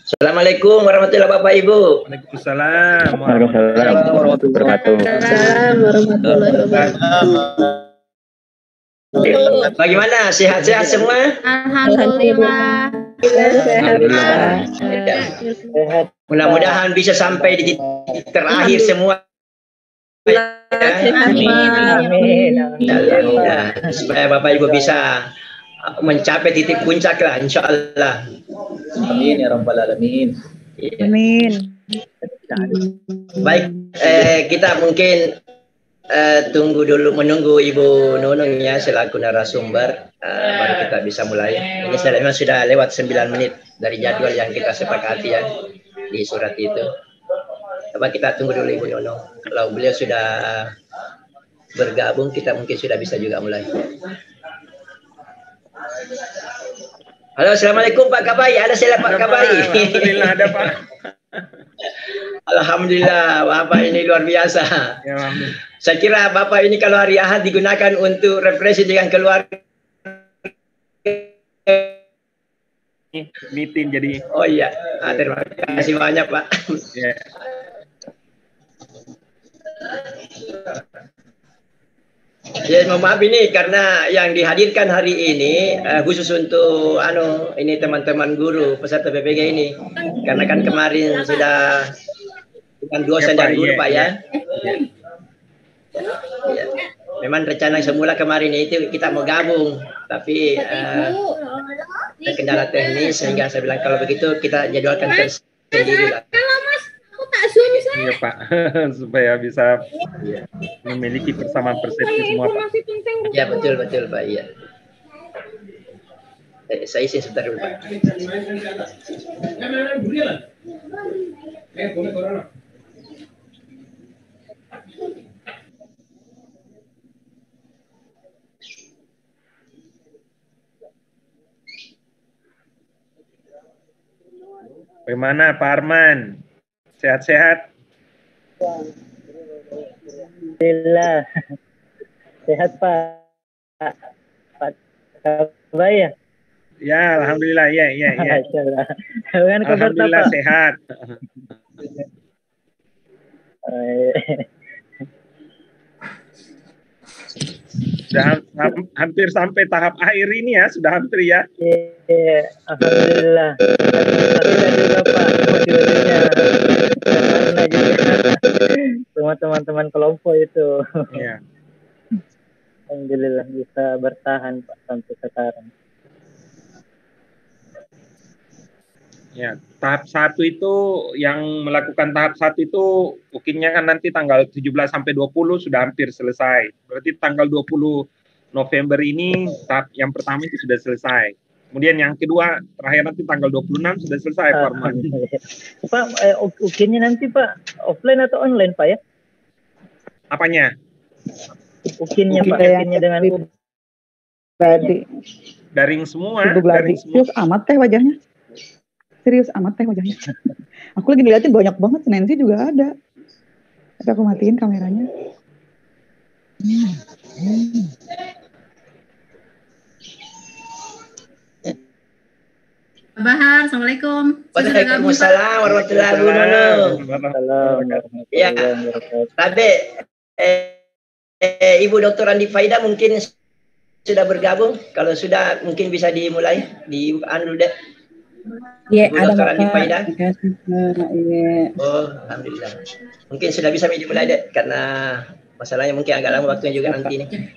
Assalamualaikum warahmatullahi Bapak Ibu. Waalaikumsalam warahmatullahi wabarakatuh. Bagaimana? Sehat-sehat semua? Alhamdulillah. Sehat. Mudah-mudahan bisa sampai di titik terakhir semua. Amin. Supaya Bapak Ibu bisa mencapai titik puncak lah, insya Allah. Amin ya rabbal alamin. Amin. Baik, kita mungkin menunggu Ibu Nunung ya selaku narasumber, baru kita bisa mulai. Ini memang sudah lewat 9 menit dari jadwal yang kita sepakati ya di surat itu. Coba kita tunggu dulu Ibu Nunung. Kalau beliau sudah bergabung, kita mungkin sudah bisa juga mulai. Halo, assalamualaikum Pak Kabai. Ada saya Pak Kabai. Alhamdulillah ada Pak. Alhamdulillah, Bapak ini luar biasa. Ya, alhamdulillah. Saya kira Bapak ini kalau hari Ahad digunakan untuk refreshing dengan keluarga. Meeting jadi. Oh iya, terima kasih banyak Pak. Ya. Ya, mohon maaf ini karena yang dihadirkan hari ini khusus untuk ini teman-teman guru peserta PPG ini. Karena kan kemarin sudah dengan dosen dan guru Pak ya. Ya. Memang rencana semula kemarin itu kita mau gabung, tapi ada kendala teknis sehingga saya bilang kalau begitu kita jadwalkan tersendiri lah. Iya Pak, supaya bisa memiliki persamaan persepsi semua Pak. Ya betul Pak, iya. Saya isi sebentar dulu Pak. Bagaimana Pak Arman? Sehat-sehat? Alhamdulillah. Sehat Pak. Pak Kabai ya? Ya, alhamdulillah. Ya. Masyaallah. Bagaimana kabar Alhamdulillah Pak? sehat. Sudah hampir sampai tahap akhir ini ya, sudah hampir ya. Iya, alhamdulillah. Alhamdulillah juga Pak, motivasinya. Karena juga semua teman-teman kelompok itu. Iya. Alhamdulillah bisa bertahan Pak sampai sekarang. Ya, tahap 1 itu yang melakukan tahap 1 itu mungkinnya kan nanti tanggal 17 sampai 20 sudah hampir selesai. Berarti tanggal 20 November ini tahap yang pertama itu sudah selesai. Kemudian yang kedua terakhir nanti tanggal 26 sudah selesai format. Pak, ujiannya nanti Pak offline atau online Pak ya? Apanya? Ujiannya Pak, ujiannya dengan Tadi Daring semua. daring semua. Serius amat teh wajahnya. Serius amat teh wajahnya. Aku lagi ngeliatin banyak banget, Nancy juga ada. Tapi aku matiin kameranya. Bahar, assalamualaikum. Waalaikumsalam warahmatullahi wabarakatuh. Ya, Rabe, Ibu Dr. Andi Faida mungkin sudah bergabung. Kalau sudah mungkin bisa dimulai di dulu deh. Ya, Ibu ada Dr. Andi Faida. Ya. Oh, alhamdulillah. Mungkin sudah bisa dimulai deh karena masalahnya mungkin agak lama waktunya juga nanti nih.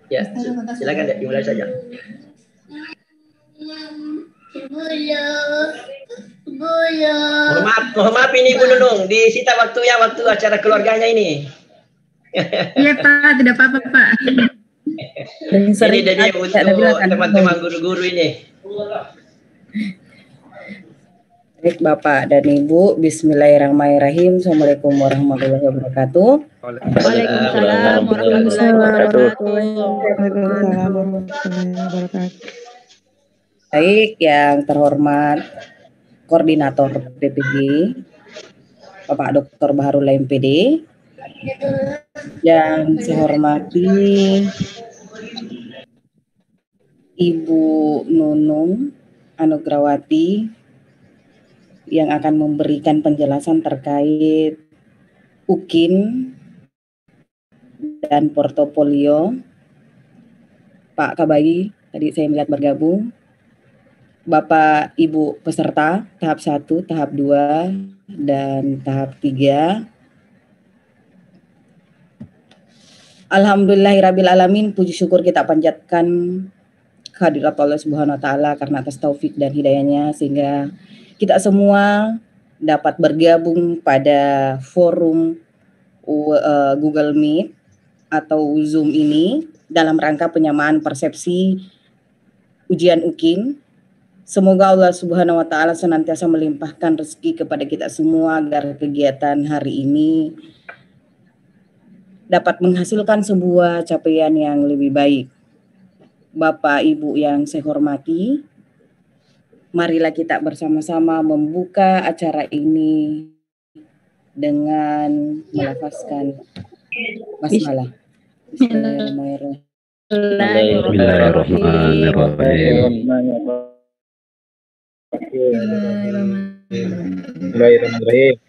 Ya, silakan deh dimulai saja. Mohon maaf ini Ibu Nunung, disita waktunya waktu acara keluarganya ini. Iya Pak, tidak apa-apa Pak. Ini jadi untuk teman-teman guru-guru ini. Baik Bapak dan Ibu, Bismillahirrahmanirrahim. Assalamualaikum warahmatullahi wabarakatuh. Waalaikumsalam warahmatullahi wabarakatuh. Waalaikumsalam warahmatullahi wabarakatuh. Baik, yang terhormat Koordinator PPG, Bapak Dr. Baharul MPD, yang saya hormati Ibu Nunung Anugrawati, yang akan memberikan penjelasan terkait UKIN dan portofolio. Pak Kabayi, tadi saya melihat bergabung. Bapak Ibu peserta tahap 1, tahap 2, dan tahap 3. Alhamdulillahirabbil alamin, puji syukur kita panjatkan kehadirat Allah Subhanahu wa taala karena atas taufik dan hidayahnya sehingga kita semua dapat bergabung pada forum Google Meet atau Zoom ini dalam rangka penyamaan persepsi ujian UKIN. Semoga Allah Subhanahu wa taala senantiasa melimpahkan rezeki kepada kita semua agar kegiatan hari ini dapat menghasilkan sebuah capaian yang lebih baik. Bapak Ibu yang saya hormati, marilah kita bersama-sama membuka acara ini dengan melafazkan basmalah. Bismillahirrahmanirrahim.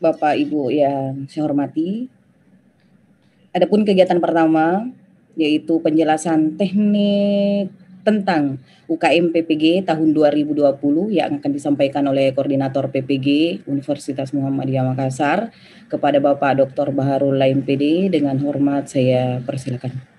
Bapak Ibu yang saya hormati, adapun kegiatan pertama yaitu penjelasan teknik tentang UKM PPG tahun 2020 yang akan disampaikan oleh Koordinator PPG Universitas Muhammadiyah Makassar kepada Bapak Dr. Baharul MPD. Dengan hormat saya persilakan.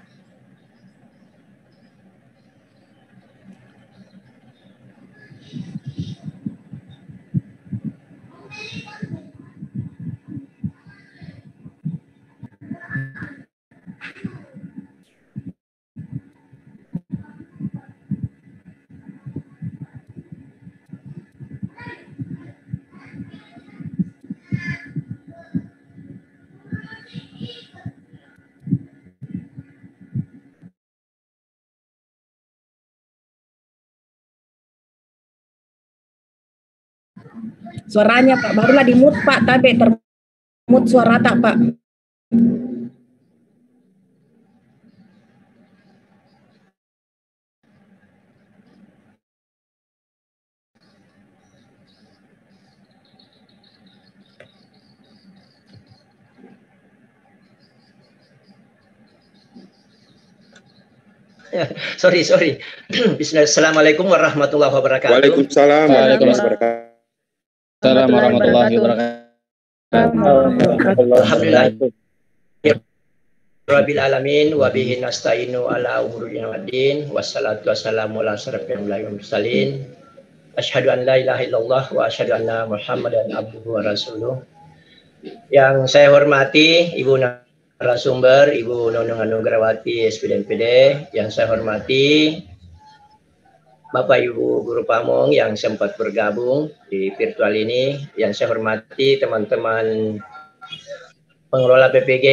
Suaranya Pak, barulah di-mute Pak, tapi ter-mute suara tak Pak. Sorry. Bismillah. Assalamualaikum warahmatullahi wabarakatuh. Waalaikumsalam warahmatullahi wabarakatuh. Alhamdulillah. Rabbil alamin wa bihi nasta'inu ala umuri waddin wassalatu wassalamu ala asyrafil mursalin. Asyhadu an la ilaha illallah wa asyhadu anna Muhammadan abduhu wa rasuluh. Yang saya hormati Ibu narasumber, Ibu Nunung Anugrawati SPDMPD, yang saya hormati Bapak Ibu Guru Pamong yang sempat bergabung di virtual ini, yang saya hormati teman-teman pengelola PPG,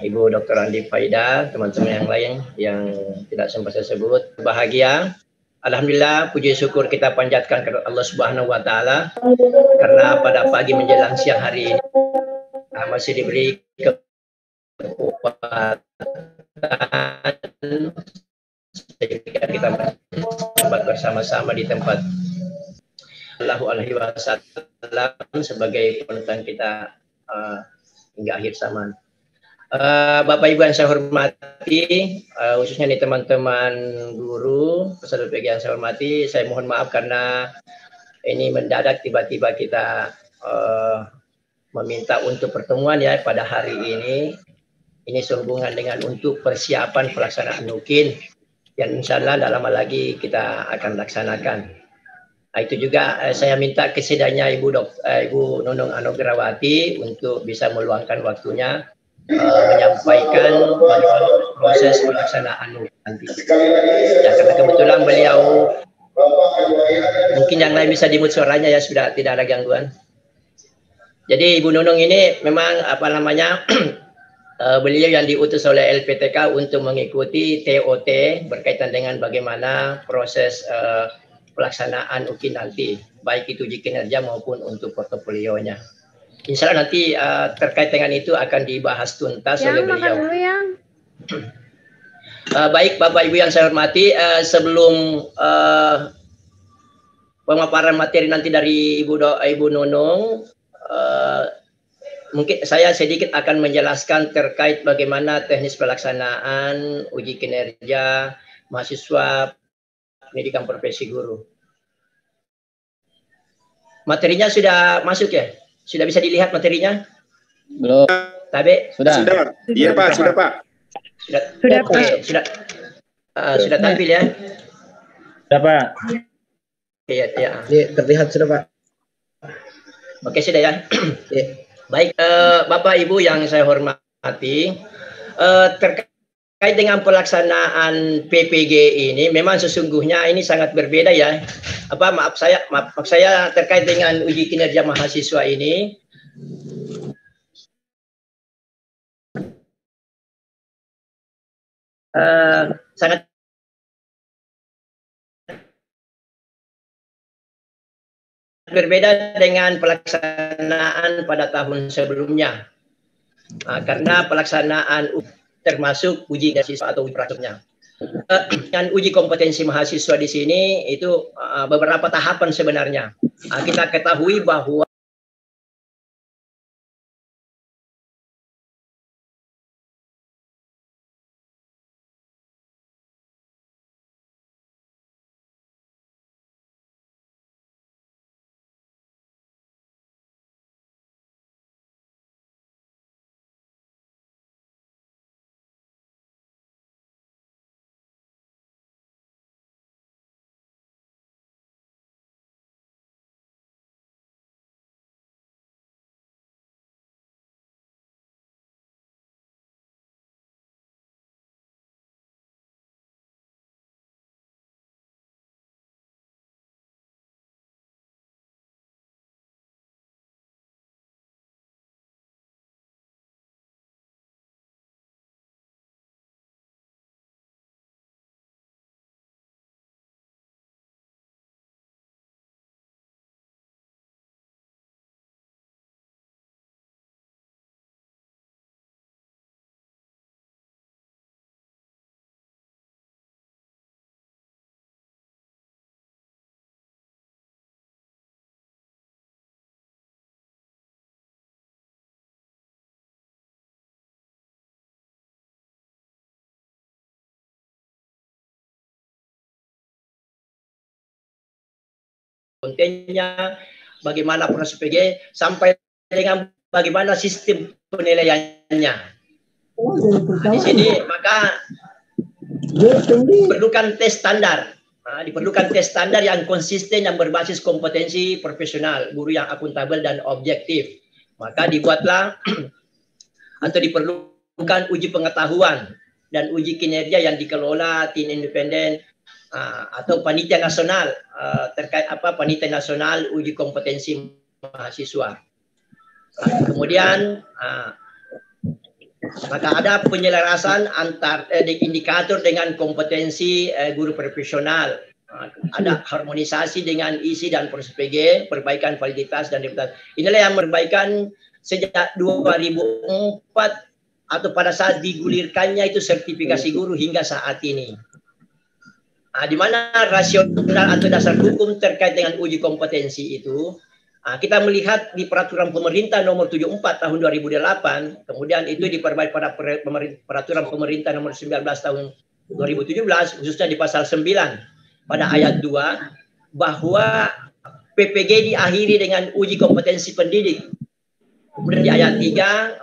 Ibu Dr. Andi Faida, teman-teman yang lain yang tidak sempat saya sebut. Bahagia, alhamdulillah, puji syukur kita panjatkan kepada Allah Subhanahu wa taala karena pada pagi menjelang siang hari ini masih diberi kekuatan sehingga kita sempat bersama-sama di tempat Sallallahu Alaihi Wasallam sebagai penutupan kita hingga akhir zaman. Bapak Ibu yang saya hormati, khususnya nih teman-teman guru, peserta PPG yang saya hormati, saya mohon maaf karena ini mendadak tiba-tiba kita meminta untuk pertemuan ya pada hari ini. Ini sehubungan dengan untuk persiapan pelaksanaan UKIN yang insya Allah dalam lama lagi kita akan laksanakan. Itu juga saya minta kesediaannya Ibu Nunung Anugrawati untuk bisa meluangkan waktunya menyampaikan proses pelaksanaan nanti. Ya, karena kebetulan beliau mungkin yang lain bisa dimute suaranya ya, sudah tidak ada gangguan. Jadi Ibu Nunung ini memang beliau yang diutus oleh LPTK untuk mengikuti TOT berkaitan dengan bagaimana proses pelaksanaan UKIN nanti, baik itu uji kinerja maupun untuk portofolionya. Insya Allah nanti terkait dengan itu akan dibahas tuntas oleh beliau. Baik Bapak Ibu yang saya hormati, sebelum pemaparan materi nanti dari Ibu Nunung, mungkin saya sedikit akan menjelaskan terkait bagaimana teknis pelaksanaan uji kinerja mahasiswa pendidikan profesi guru. Materinya sudah masuk ya? Sudah bisa dilihat materinya? Belum. Tabe? Sudah. Iya Pak, sudah Pak. Sudah Pak. Sudah tampil ya? Sudah Pak. Iya, ya. Terlihat sudah Pak. Oke, sudah ya. Baik, Bapak Ibu yang saya hormati, terkait dengan pelaksanaan PPG ini, memang sesungguhnya ini sangat berbeda ya. Maaf saya terkait dengan uji kinerja mahasiswa ini. Sangat berbeda dengan pelaksanaan pada tahun sebelumnya, karena pelaksanaan termasuk uji mahasiswa atau uji prakteknya. Dengan uji kompetensi mahasiswa di sini itu beberapa tahapan sebenarnya. Kita ketahui bahwa kontennya, bagaimana proses PG, sampai dengan bagaimana sistem penilaiannya. Di sini maka diperlukan tes standar. Diperlukan tes standar yang konsisten yang berbasis kompetensi profesional, guru yang akuntabel dan objektif. Maka dibuatlah atau diperlukan uji pengetahuan dan uji kinerja yang dikelola tim independen atau panitia nasional terkait panitia nasional uji kompetensi mahasiswa. Kemudian maka ada penyelarasan antar indikator dengan kompetensi guru profesional. Ada harmonisasi dengan isi dan proses PG, perbaikan validitas dan reputasi. Inilah yang perbaikan sejak 2004 atau pada saat digulirkannya itu sertifikasi guru hingga saat ini. Di mana rasional atau dasar hukum terkait dengan uji kompetensi itu, kita melihat di peraturan pemerintah nomor 74 tahun 2008, kemudian itu diperbaiki pada peraturan pemerintah nomor 19 tahun 2017, khususnya di pasal 9 pada ayat 2, bahwa PPG diakhiri dengan uji kompetensi pendidik. Kemudian di ayat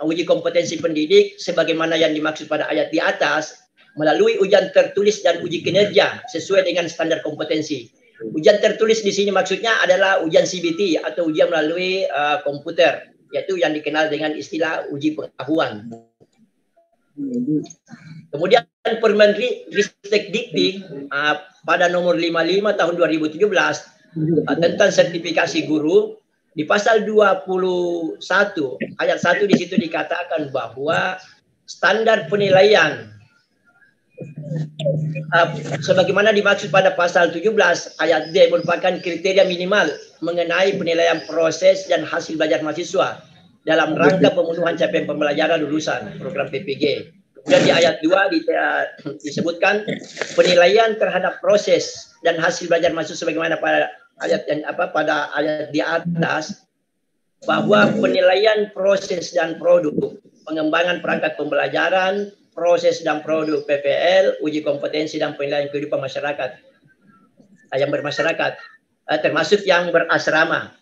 3, uji kompetensi pendidik sebagaimana yang dimaksud pada ayat di atas, melalui ujian tertulis dan uji kinerja sesuai dengan standar kompetensi. Ujian tertulis di sini maksudnya adalah ujian CBT atau ujian melalui komputer, yaitu yang dikenal dengan istilah uji pengetahuan. Kemudian Permendikti Dikti pada nomor 55 tahun 2017 tentang sertifikasi guru, di pasal 21 ayat 1 di situ dikatakan bahwa standar penilaian sebagaimana dimaksud pada pasal 17 ayat D merupakan kriteria minimal mengenai penilaian proses dan hasil belajar mahasiswa dalam rangka pemenuhan capaian pembelajaran lulusan program PPG. Kemudian di ayat 2 disebutkan penilaian terhadap proses dan hasil belajar mahasiswa sebagaimana ayat yang pada ayat di atas, bahwa penilaian proses dan produk, pengembangan perangkat pembelajaran, proses dan produk PPL, uji kompetensi dan penilaian kehidupan masyarakat yang bermasyarakat, termasuk yang berasrama.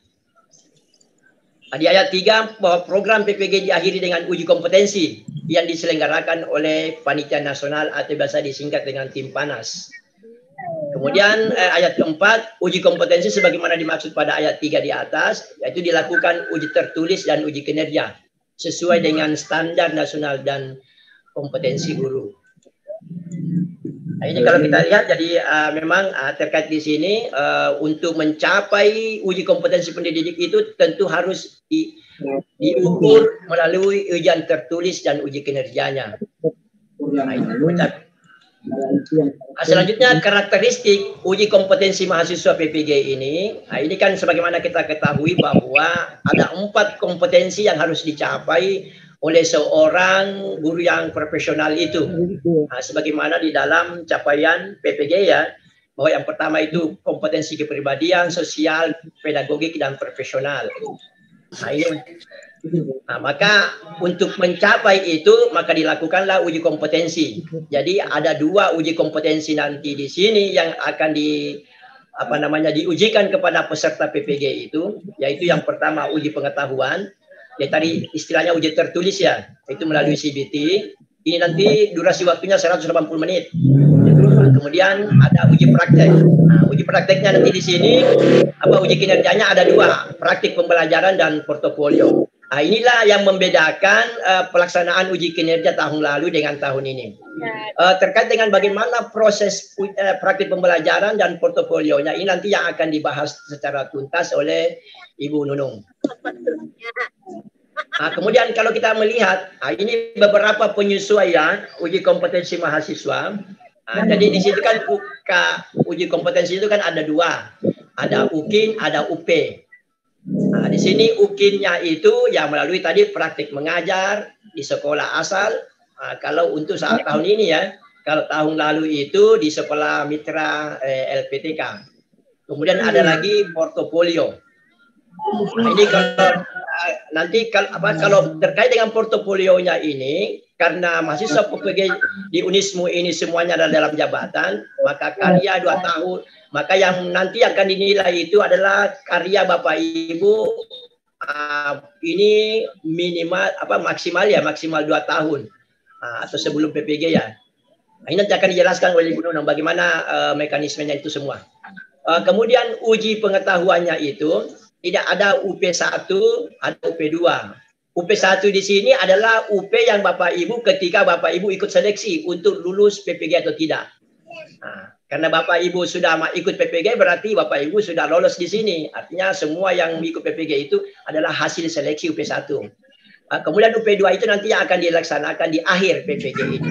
Di ayat 3 bahwa program PPG diakhiri dengan uji kompetensi yang diselenggarakan oleh Panitia Nasional atau biasa disingkat dengan Tim Panas. Kemudian ayat keempat, uji kompetensi sebagaimana dimaksud pada ayat 3 di atas, yaitu dilakukan uji tertulis dan uji kinerja sesuai dengan standar nasional dan kompetensi guru. Nah, ini kalau kita lihat, jadi memang terkait di sini untuk mencapai uji kompetensi pendidik itu tentu harus diukur melalui ujian tertulis dan uji kinerjanya. Selanjutnya karakteristik uji kompetensi mahasiswa PPG ini. Nah, ini kan sebagaimana kita ketahui bahwa ada 4 kompetensi yang harus dicapai oleh seorang guru yang profesional itu. Nah, sebagaimana di dalam capaian PPG ya, bahwa yang pertama itu kompetensi kepribadian, sosial, pedagogik, dan profesional. Nah, ini. Nah, maka untuk mencapai itu maka dilakukanlah uji kompetensi. Jadi ada 2 uji kompetensi nanti di sini yang akan diujikan kepada peserta PPG itu, yaitu yang pertama uji pengetahuan, ya tadi istilahnya uji tertulis ya, itu melalui CBT. Ini nanti durasi waktunya 180 menit. Nah, kemudian ada uji praktek. Nah, uji prakteknya nanti di sini uji kinerjanya ada 2, praktik pembelajaran dan portofolio. Nah, inilah yang membedakan pelaksanaan uji kinerja tahun lalu dengan tahun ini. Terkait dengan bagaimana proses praktik pembelajaran dan portofolionya, ini nanti yang akan dibahas secara tuntas oleh Ibu Nunung. Nah, kemudian kalau kita melihat, ini beberapa penyesuaian uji kompetensi mahasiswa. Jadi di situ kan uji kompetensi itu kan ada 2, ada UKIN, ada UP. Nah, di sini UKIN-nya itu yang melalui tadi praktik mengajar di sekolah asal. Kalau untuk saat tahun ini ya, kalau tahun lalu itu di sekolah mitra LPTK. Kemudian ada lagi portofolio. Nah, ini kalau terkait dengan portofolionya ini, karena mahasiswa PPG di Unismu ini semuanya ada dalam jabatan, maka karya 2 tahun, maka yang nanti akan dinilai itu adalah karya Bapak Ibu ini minimal maksimal 2 tahun atau sebelum PPG ya. Nah, ini nanti akan dijelaskan oleh Ibu Nunung bagaimana mekanismenya itu semua. Kemudian uji pengetahuannya itu tidak ada UP1, ada UP2. UP1 di sini adalah UP yang Bapak Ibu ketika Bapak Ibu ikut seleksi untuk lulus PPG atau tidak. Nah, karena Bapak Ibu sudah ikut PPG berarti Bapak Ibu sudah lolos di sini. Artinya semua yang ikut PPG itu adalah hasil seleksi UP1. Kemudian UP2 itu nanti yang akan dilaksanakan di akhir PPG ini.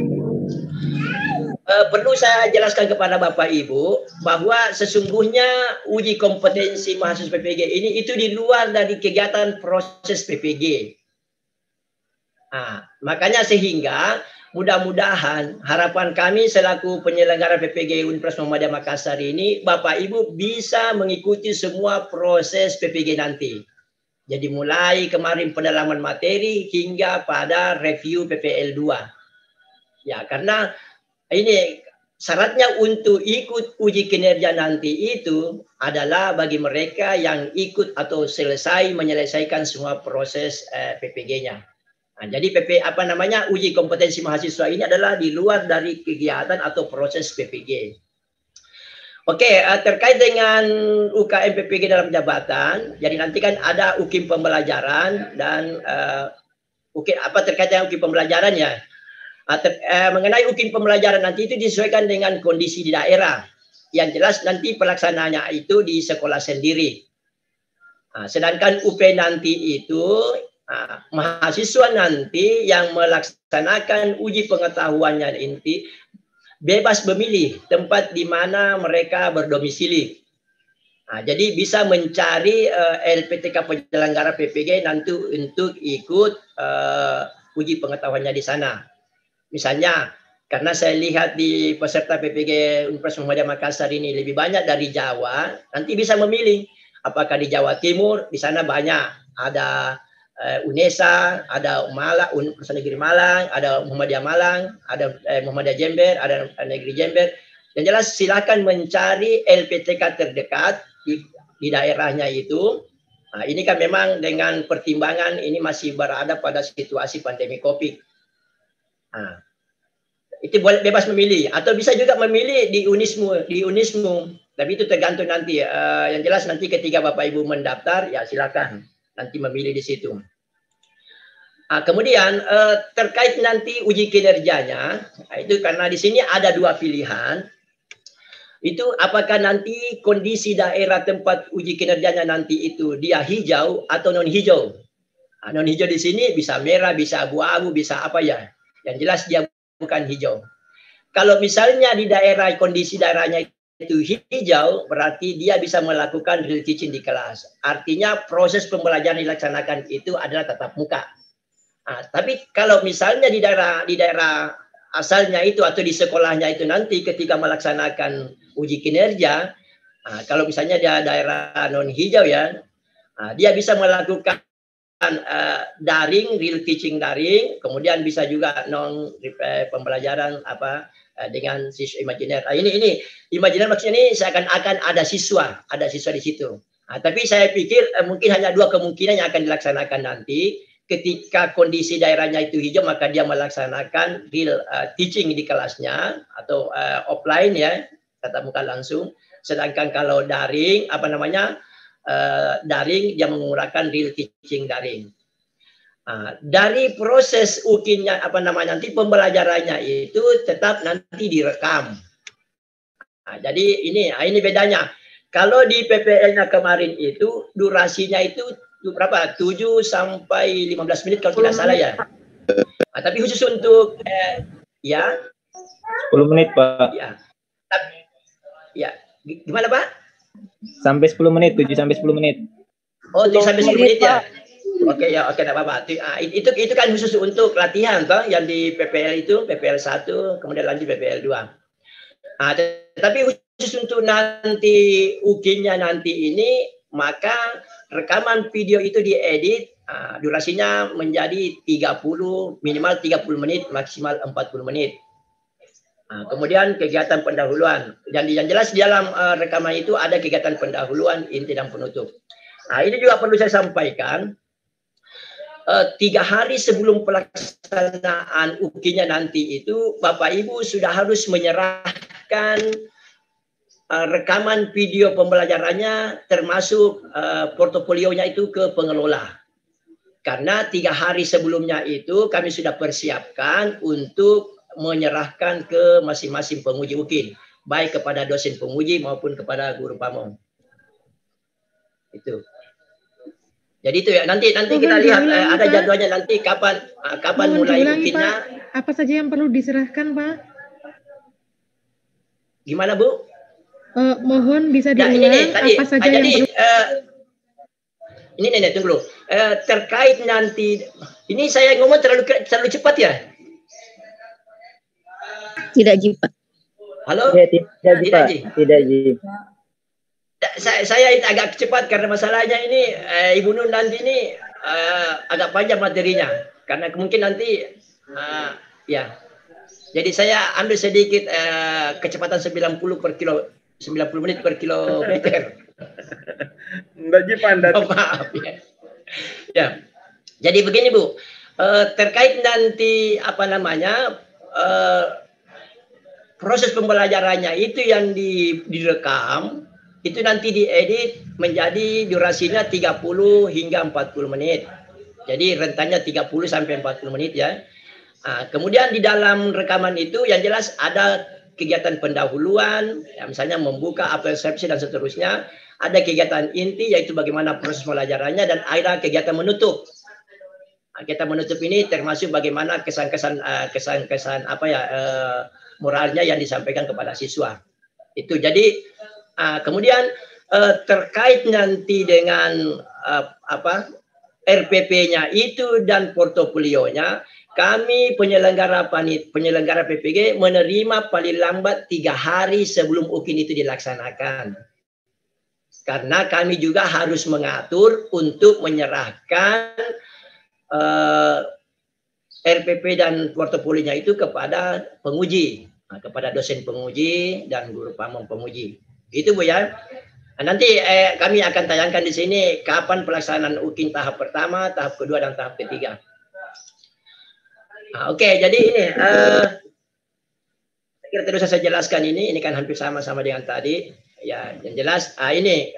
Perlu saya jelaskan kepada Bapak Ibu bahwa sesungguhnya uji kompetensi mahasiswa PPG ini itu di luar dari kegiatan proses PPG. Nah, makanya sehingga mudah-mudahan harapan kami selaku penyelenggara PPG Universitas Muhammadiyah Makassar ini, Bapak Ibu bisa mengikuti semua proses PPG nanti. Jadi mulai kemarin pendalaman materi hingga pada review PPL 2. Ya, karena ini syaratnya untuk ikut uji kinerja nanti itu adalah bagi mereka yang ikut atau menyelesaikan semua proses PPG-nya. Nah, jadi uji kompetensi mahasiswa ini adalah di luar dari kegiatan atau proses PPG. Oke, terkait dengan UKM PPG dalam jabatan, jadi nanti kan ada UKIM pembelajaran dan terkait dengan UKIM pembelajaran ya. Mengenai UKIM pembelajaran nanti itu disesuaikan dengan kondisi di daerah. Yang jelas nanti pelaksanaannya itu di sekolah sendiri. Sedangkan UP nanti itu mahasiswa nanti yang melaksanakan uji pengetahuannya inti bebas memilih tempat di mana mereka berdomisili. Jadi bisa mencari LPTK penyelenggara PPG nanti untuk ikut uji pengetahuannya di sana. Misalnya Karena saya lihat di peserta PPG Universitas Muhammadiyah Makassar ini lebih banyak dari Jawa, nanti bisa memilih apakah di Jawa Timur, di sana banyak ada UNESA, ada Malang, Universitas Negeri Malang, ada Muhammadiyah Malang, ada Muhammadiyah Jember, ada Negeri Jember. Yang jelas silakan mencari LPTK terdekat di daerahnya itu. Nah, ini kan memang dengan pertimbangan ini masih berada pada situasi pandemi COVID. Nah, itu boleh bebas memilih atau bisa juga memilih di Unismu. Tapi itu tergantung nanti. Yang jelas nanti ketika Bapak Ibu mendaftar ya silakan nanti memilih di situ. Kemudian terkait nanti uji kinerjanya, itu karena di sini ada dua pilihan. Itu apakah nanti kondisi daerah tempat uji kinerjanya nanti itu dia hijau atau non hijau. Non hijau di sini bisa merah, bisa abu-abu, bisa apa ya. Yang jelas dia bukan hijau. Kalau misalnya di daerah kondisi daerahnya itu hijau, berarti dia bisa melakukan real teaching di kelas. Artinya proses pembelajaran dilaksanakan itu adalah tatap muka. Tapi kalau misalnya di daerah asalnya itu atau di sekolahnya itu nanti ketika melaksanakan uji kinerja, kalau misalnya di daerah non hijau ya, dia bisa melakukan daring, real teaching daring, kemudian bisa juga non pembelajaran dengan siswa imajiner. Ini imajiner maksudnya ini seakan-akan ada siswa di situ. Tapi saya pikir mungkin hanya dua kemungkinan yang akan dilaksanakan nanti. Ketika kondisi daerahnya itu hijau, maka dia melaksanakan real teaching di kelasnya atau offline ya, tatap muka langsung. Sedangkan kalau daring, daring dia menggunakan real teaching daring. Dari proses UKIN-nya nanti pembelajarannya itu tetap nanti direkam. Jadi ini bedanya. Kalau di PPL-nya kemarin itu durasinya itu berapa? 7 sampai 15 menit kalau tidak salah ya. Tapi khusus untuk ya 10 menit, Pak. Ya. Gimana, Pak? Sampai 10 menit, 7 sampai 10 menit. Oh, 7 sampai 10 menit ya. Oke, enggak apa-apa. Itu kan khusus untuk latihan toh yang di PPL itu, PPL 1, kemudian lanjut PPL 2. Tapi khusus untuk nanti UKIN-nya nanti ini, maka rekaman video itu diedit, durasinya menjadi minimal 30 menit, maksimal 40 menit. Kemudian kegiatan pendahuluan. Yang jelas di dalam rekaman itu ada kegiatan pendahuluan, inti dan penutup. Ini juga perlu saya sampaikan. 3 hari sebelum pelaksanaan UKIN-nya nanti itu, Bapak Ibu sudah harus menyerahkan rekaman video pembelajarannya termasuk portofolionya itu ke pengelola. Karena 3 hari sebelumnya itu kami sudah persiapkan untuk menyerahkan ke masing-masing penguji UKIN, baik kepada dosen penguji maupun kepada guru pamong. Itu. Jadi itu ya, nanti kita lihat ada jadwalnya nanti kapan mulai UKIN-nya. Apa saja yang perlu diserahkan, Pak? Gimana, Bu? Mohon bisa diulang apa saja yang perlu. Ini tunggu dulu. Terkait nanti, ini saya ngomong terlalu cepat ya? Tidak, Ji, Pak. Halo? Ya, tidak, Ji. Saya ini agak cepat karena masalahnya ini Ibu Nun nanti ini agak panjang materinya karena mungkin nanti ya. Jadi saya ambil sedikit kecepatan 90 menit per kilometer. Maaf ya. Ya. Jadi begini Bu, terkait nanti proses pembelajarannya itu yang direkam itu nanti diedit menjadi durasinya 30 hingga 40 menit. Jadi rentannya 30 sampai 40 menit ya. Kemudian di dalam rekaman itu yang jelas ada kegiatan pendahuluan, ya, misalnya membuka persepsi dan seterusnya. Ada kegiatan inti yaitu bagaimana proses pembelajarannya dan ada kegiatan menutup. Kegiatan menutup ini termasuk bagaimana kesan-kesan moralnya yang disampaikan kepada siswa. Itu jadi kemudian terkait nanti dengan RPP-nya itu dan portofolionya, kami penyelenggara PPG menerima paling lambat 3 hari sebelum UKIN itu dilaksanakan. Karena kami juga harus mengatur untuk menyerahkan RPP dan portofolionya itu kepada penguji, kepada dosen penguji dan guru pamong penguji. Itu Bu ya. Nanti kami akan tayangkan di sini kapan pelaksanaan UKIN tahap pertama, tahap kedua, dan tahap ketiga. Oke, jadi ini saya kira terus saya jelaskan ini kan hampir sama dengan tadi. Ya, yang jelas ini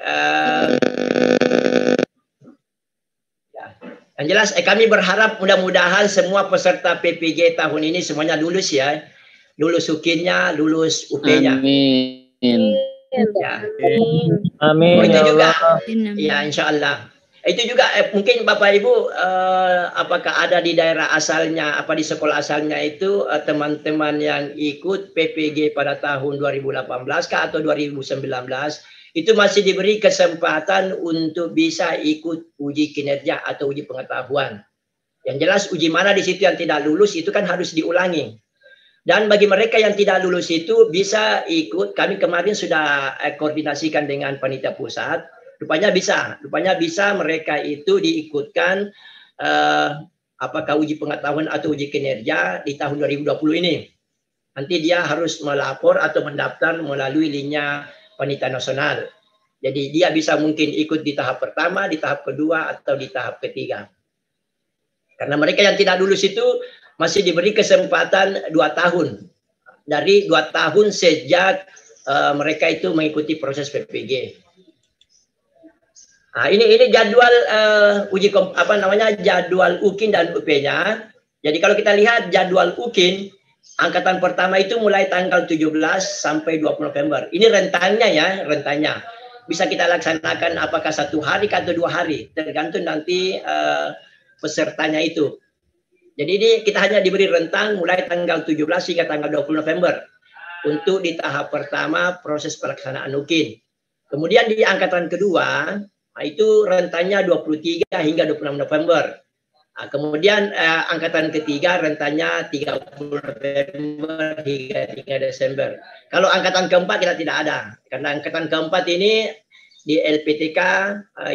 yang jelas kami berharap mudah-mudahan semua peserta PPG tahun ini semuanya lulus ya. Lulus UKIN-nya, lulus UP-nya. Amin. Ya. Amin. Itu juga, Amin. ya insya Allah. Itu juga mungkin Bapak Ibu apakah ada di daerah asalnya, di sekolah asalnya itu teman-teman yang ikut PPG pada tahun 2018 kah atau 2019 itu masih diberi kesempatan untuk bisa ikut uji kinerja atau uji pengetahuan. Yang jelas uji mana di situ yang tidak lulus itu kan harus diulangi. Dan bagi mereka yang tidak lulus itu bisa ikut, kami kemarin sudah koordinasikan dengan panitia pusat, rupanya bisa mereka itu diikutkan apakah uji pengetahuan atau uji kinerja di tahun 2020 ini. Nanti dia harus melapor atau mendaftar melalui linknya panitia nasional. Jadi dia bisa mungkin ikut di tahap pertama, di tahap kedua, atau di tahap ketiga. Karena mereka yang tidak lulus itu masih diberi kesempatan 2 tahun. Dari 2 tahun sejak mereka itu mengikuti proses PPG. Nah, ini jadwal jadwal UKIN dan UP-nya. Jadi kalau kita lihat jadwal UKIN, angkatan pertama itu mulai tanggal 17 sampai 20 November. Ini rentangnya. Bisa kita laksanakan apakah 1 hari atau 2 hari, tergantung nanti pesertanya itu. Jadi ini kita hanya diberi rentang mulai tanggal 17 hingga tanggal 20 November untuk di tahap pertama proses pelaksanaan UKIN. Kemudian di angkatan kedua itu rentangnya 23 hingga 26 November. Kemudian angkatan ketiga rentangnya 30 November hingga 3 Desember. Kalau angkatan keempat kita tidak ada. Karena angkatan keempat ini di LPTK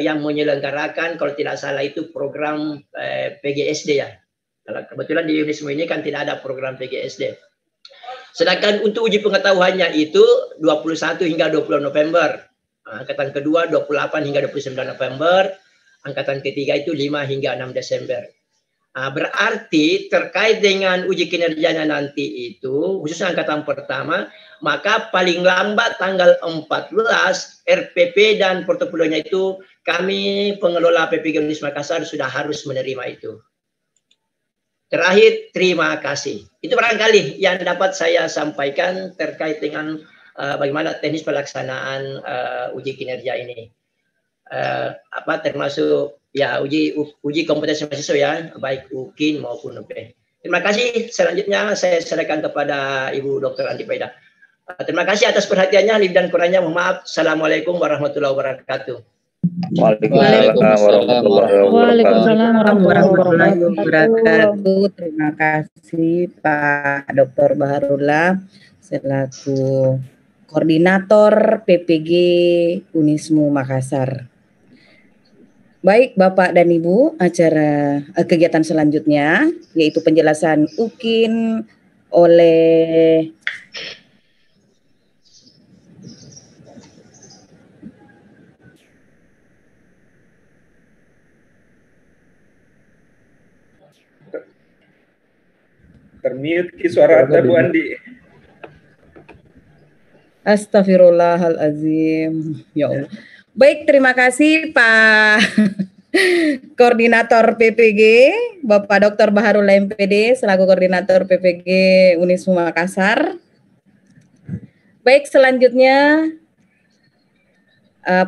yang menyelenggarakan kalau tidak salah itu program PGSD ya. Kebetulan di UNISMO ini kan tidak ada program PGSD. Sedangkan untuk uji pengetahuannya itu 21 hingga 20 November. Angkatan kedua 28 hingga 29 November. Angkatan ketiga itu 5 hingga 6 Desember. Berarti terkait dengan uji kinerjanya nanti itu, khususnya angkatan pertama, maka paling lambat tanggal 14 RPP dan portofolionya itu kami pengelola PPG UNIS Makassar sudah harus menerima itu. Terakhir, terima kasih. Itu barangkali yang dapat saya sampaikan terkait dengan bagaimana teknis pelaksanaan uji kinerja ini. Termasuk ya uji kompetensi mahasiswa ya, baik UKIN maupun UP. Terima kasih. Selanjutnya saya serahkan kepada Ibu Dr. Andi Paida. Terima kasih atas perhatiannya. Lebih dan kurangnya mohon maaf. Assalamualaikum warahmatullahi wabarakatuh. Waalaikumsalam warahmatullahi wabarakatuh. Terima kasih Pak Dr. Baharullah selaku Koordinator PPG Unismu Makassar. Baik Bapak dan Ibu, kegiatan selanjutnya yaitu penjelasan UKIN oleh termute suara Anda Bu Andi. Astagfirullahaladzim. Ya Allah. Baik, terima kasih Pak Koordinator PPG, Bapak Dr. Baharullah MPD selaku Koordinator PPG Unismu Makassar. Baik, selanjutnya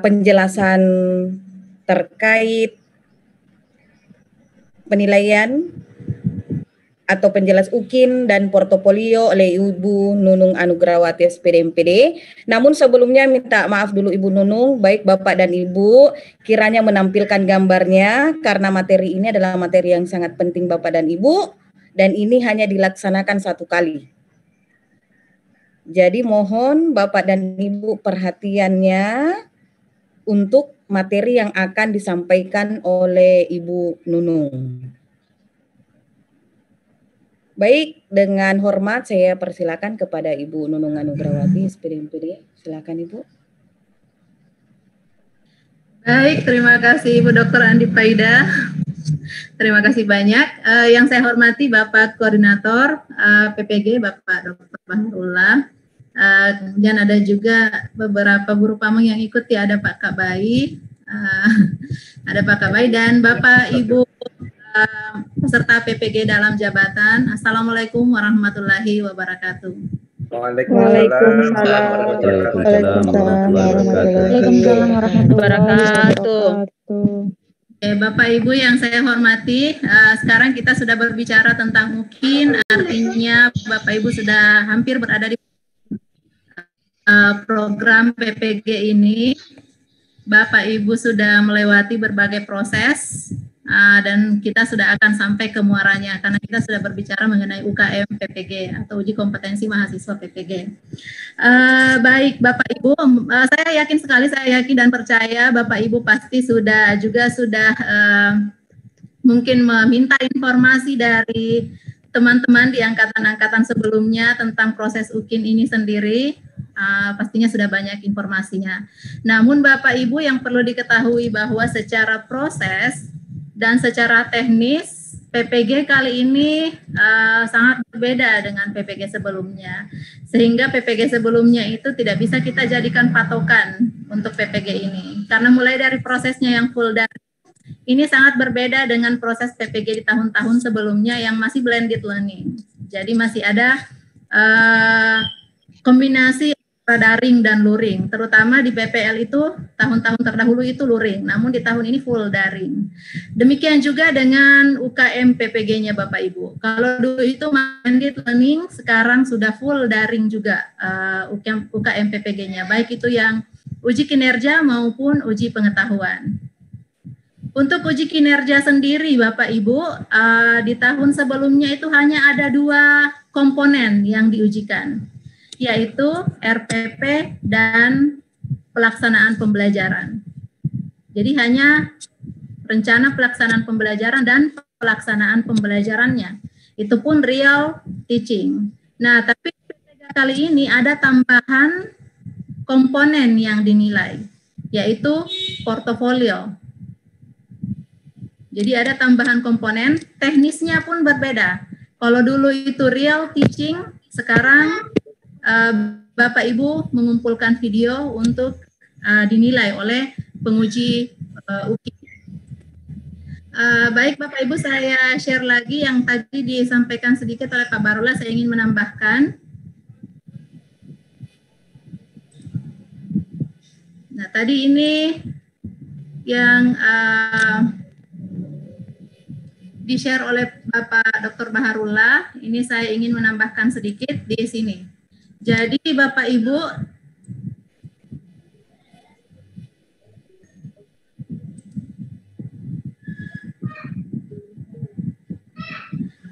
penjelasan terkait penilaian atau penjelas UKIN dan portofolio oleh Ibu Nunung Anugrawati SPD MPD. Namun sebelumnya minta maaf dulu Ibu Nunung, baik Bapak dan Ibu, kiranya menampilkan gambarnya karena materi ini adalah materi yang sangat penting Bapak dan Ibu, dan ini hanya dilaksanakan 1 kali. Jadi mohon Bapak dan Ibu perhatiannya untuk materi yang akan disampaikan oleh Ibu Nunung. Baik, dengan hormat saya persilakan kepada Ibu Nunung Anugrawati, SPD MPD. Silakan Ibu. Baik, terima kasih Ibu Dr. Andi Faida. Terima kasih banyak. Yang saya hormati Bapak Koordinator PPG, Bapak Dr. Baharullah. Kemudian ada juga beberapa guru pamong yang ikuti, ada Pak Kabai, ada Pak Kabai dan Bapak Ibu peserta PPG dalam jabatan. Assalamualaikum warahmatullahi wabarakatuh. Waalaikumsalam warahmatullahi wabarakatuh. Bapak Ibu yang saya hormati, sekarang kita sudah berbicara tentang UKIN, artinya Bapak Ibu sudah hampir berada di program PPG ini. Bapak Ibu sudah melewati berbagai proses dan kita sudah akan sampai ke muaranya karena kita sudah berbicara mengenai UKM PPG atau uji kompetensi mahasiswa PPG. Baik Bapak Ibu, saya yakin sekali, saya yakin dan percaya Bapak Ibu pasti sudah mungkin meminta informasi dari teman-teman di angkatan-angkatan sebelumnya tentang proses UKIN ini sendiri. Pastinya sudah banyak informasinya. Namun Bapak Ibu yang perlu diketahui bahwa secara proses dan secara teknis PPG kali ini sangat berbeda dengan PPG sebelumnya. Sehingga PPG sebelumnya itu tidak bisa kita jadikan patokan untuk PPG ini. Karena mulai dari prosesnya yang full daring, ini sangat berbeda dengan proses PPG di tahun-tahun sebelumnya yang masih blended learning. Jadi masih ada kombinasi daring dan luring, terutama di BPL itu tahun-tahun terdahulu itu luring, namun di tahun ini full daring. Demikian juga dengan UKM PPG-nya Bapak Ibu. Kalau dulu itu blended learning, sekarang sudah full daring juga UKM PPG-nya, baik itu yang uji kinerja maupun uji pengetahuan. Untuk uji kinerja sendiri Bapak Ibu, di tahun sebelumnya itu hanya ada 2 komponen yang diujikan, yaitu RPP dan pelaksanaan pembelajaran. Jadi hanya rencana pelaksanaan pembelajaran dan pelaksanaan pembelajarannya. Itu pun real teaching. Nah, tapi kali ini ada tambahan komponen yang dinilai, yaitu portofolio. Jadi ada tambahan komponen, teknisnya pun berbeda. Kalau dulu itu real teaching, sekarang Bapak Ibu mengumpulkan video untuk dinilai oleh penguji UKIN. Baik Bapak Ibu, saya share lagi yang tadi disampaikan sedikit oleh Pak Baharullah, saya ingin menambahkan. Nah tadi ini yang di-share oleh Bapak Dr. Baharullah, ini saya ingin menambahkan sedikit di sini. Jadi Bapak Ibu,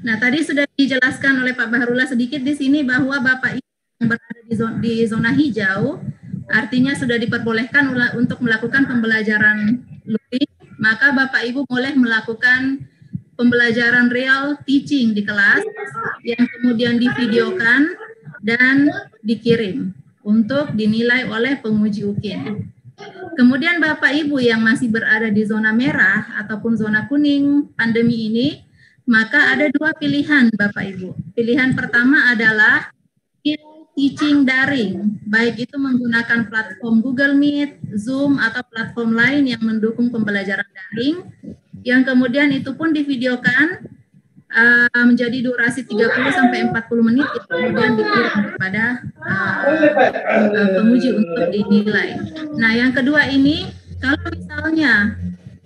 nah tadi sudah dijelaskan oleh Pak Baharullah sedikit di sini bahwa Bapak Ibu yang berada di zona hijau, artinya sudah diperbolehkan untuk melakukan pembelajaran luring, maka Bapak Ibu boleh melakukan pembelajaran real teaching di kelas yang kemudian divideokan dan dikirim untuk dinilai oleh penguji UKIN. Kemudian Bapak Ibu yang masih berada di zona merah ataupun zona kuning pandemi ini, maka ada 2 pilihan Bapak Ibu. Pilihan pertama adalah teaching daring, baik itu menggunakan platform Google Meet, Zoom, atau platform lain yang mendukung pembelajaran daring, yang kemudian itu pun divideokan menjadi durasi 30-40 menit, itu kemudian dikirim kepada penguji untuk dinilai. Nah, yang kedua ini, kalau misalnya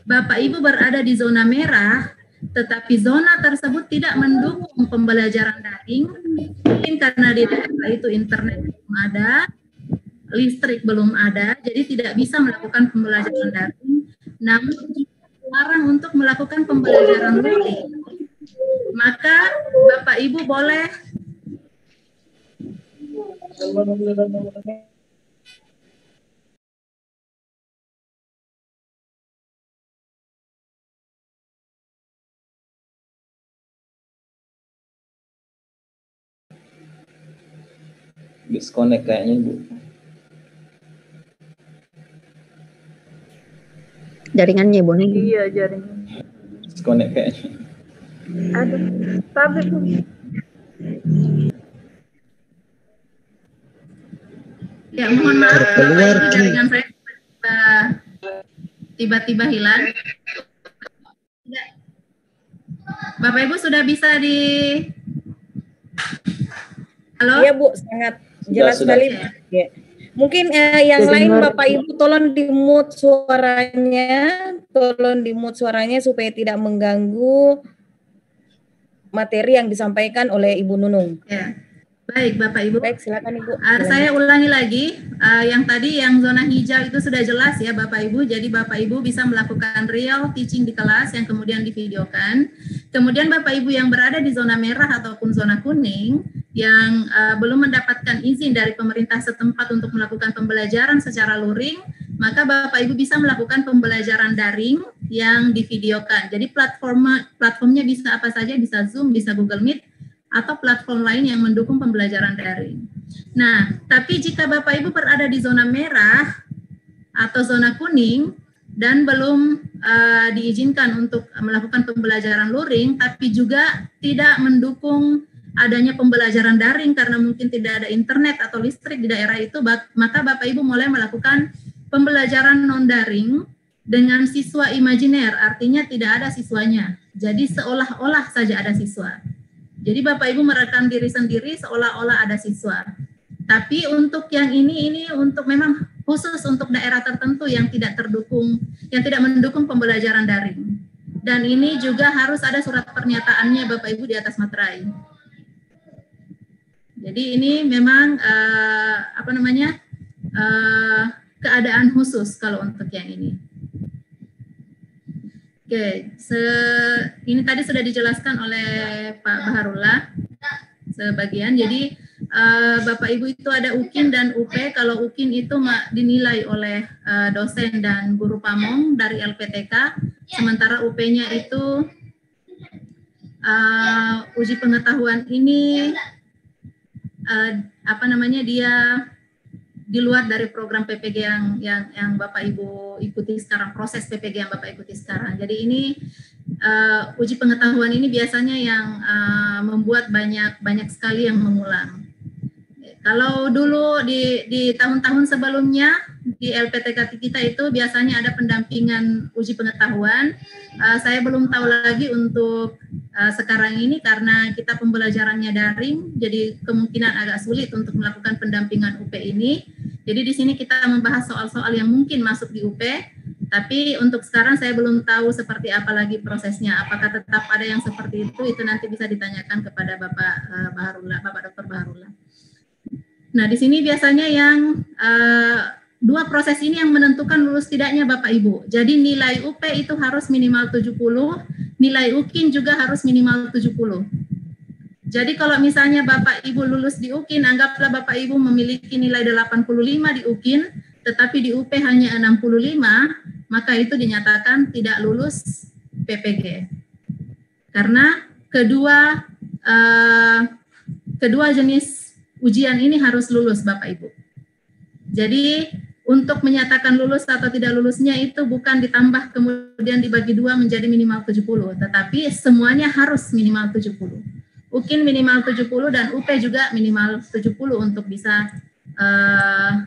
Bapak Ibu berada di zona merah, tetapi zona tersebut tidak mendukung pembelajaran daring, mungkin karena di daerah itu internet belum ada, listrik belum ada, jadi tidak bisa melakukan pembelajaran daring, namun dilarang untuk melakukan pembelajaran luring, maka Bapak Ibu boleh disconnect kayaknya, Bu. Jaringannya, Bu. Iya, jaringan. Disconnect kayaknya. Ada tablet. ya mohon maaf Bapak Ibu, jaringan saya tiba-tiba hilang. Bapak Ibu sudah bisa di halo? Iya Bu, sangat jelas sekali. Ya. Mungkin yang lain Bapak Ibu tolong di-mute suaranya supaya tidak mengganggu materi yang disampaikan oleh Ibu Nunung. Ya. Baik Bapak Ibu. Baik, silakan Ibu. Saya ulangi lagi, yang tadi yang zona hijau itu sudah jelas ya Bapak Ibu. Jadi Bapak Ibu bisa melakukan real teaching di kelas yang kemudian divideokan. Kemudian Bapak Ibu yang berada di zona merah ataupun zona kuning yang belum mendapatkan izin dari pemerintah setempat untuk melakukan pembelajaran secara luring, maka Bapak Ibu bisa melakukan pembelajaran daring yang divideokan. Jadi platformnya bisa apa saja, bisa Zoom, bisa Google Meet, atau platform lain yang mendukung pembelajaran daring. Nah, tapi jika Bapak Ibu berada di zona merah atau zona kuning dan belum diizinkan untuk melakukan pembelajaran luring, tapi juga tidak mendukung adanya pembelajaran daring karena mungkin tidak ada internet atau listrik di daerah itu, maka Bapak Ibu mulai melakukan pembelajaran non-daring dengan siswa imajiner, artinya tidak ada siswanya. Jadi seolah-olah saja ada siswa. Jadi Bapak Ibu merekam diri sendiri seolah-olah ada siswa. Tapi untuk yang ini untuk memang khusus untuk daerah tertentu yang tidak terdukung, yang tidak mendukung pembelajaran daring. Dan ini juga harus ada surat pernyataannya Bapak Ibu di atas materai. Jadi ini memang keadaan khusus kalau untuk yang ini. Oke, ini tadi sudah dijelaskan oleh Pak Baharullah sebagian. Jadi Bapak Ibu itu ada UKIN dan UP. Kalau UKIN itu dinilai oleh dosen dan guru pamong dari LPTK, sementara UP-nya itu uji pengetahuan ini dia di luar dari program PPG yang Bapak Ibu ikuti sekarang, proses PPG yang Bapak ikuti sekarang. Jadi ini uji pengetahuan ini biasanya yang membuat banyak sekali yang mengulang. Kalau dulu di tahun-tahun sebelumnya di LPTK kita itu biasanya ada pendampingan uji pengetahuan. Saya belum tahu lagi untuk sekarang ini karena kita pembelajarannya daring, jadi kemungkinan agak sulit untuk melakukan pendampingan UP ini. Jadi di sini kita membahas soal-soal yang mungkin masuk di UP, tapi untuk sekarang saya belum tahu seperti apa lagi prosesnya. Apakah tetap ada yang seperti itu nanti bisa ditanyakan kepada Bapak Baharullah, Bapak Dr. Baharullah. Nah, di sini biasanya yang dua proses ini yang menentukan lulus tidaknya Bapak Ibu. Jadi nilai UP itu harus minimal 70, nilai UKIN juga harus minimal 70. Jadi kalau misalnya Bapak Ibu lulus di UKIN, anggaplah Bapak Ibu memiliki nilai 85 di UKIN, tetapi di UP hanya 65, maka itu dinyatakan tidak lulus PPG. Karena kedua jenis ujian ini harus lulus Bapak Ibu. Jadi untuk menyatakan lulus atau tidak lulusnya itu bukan ditambah kemudian dibagi dua menjadi minimal 70, tetapi semuanya harus minimal 70. UKIN minimal 70 dan UP juga minimal 70 untuk bisa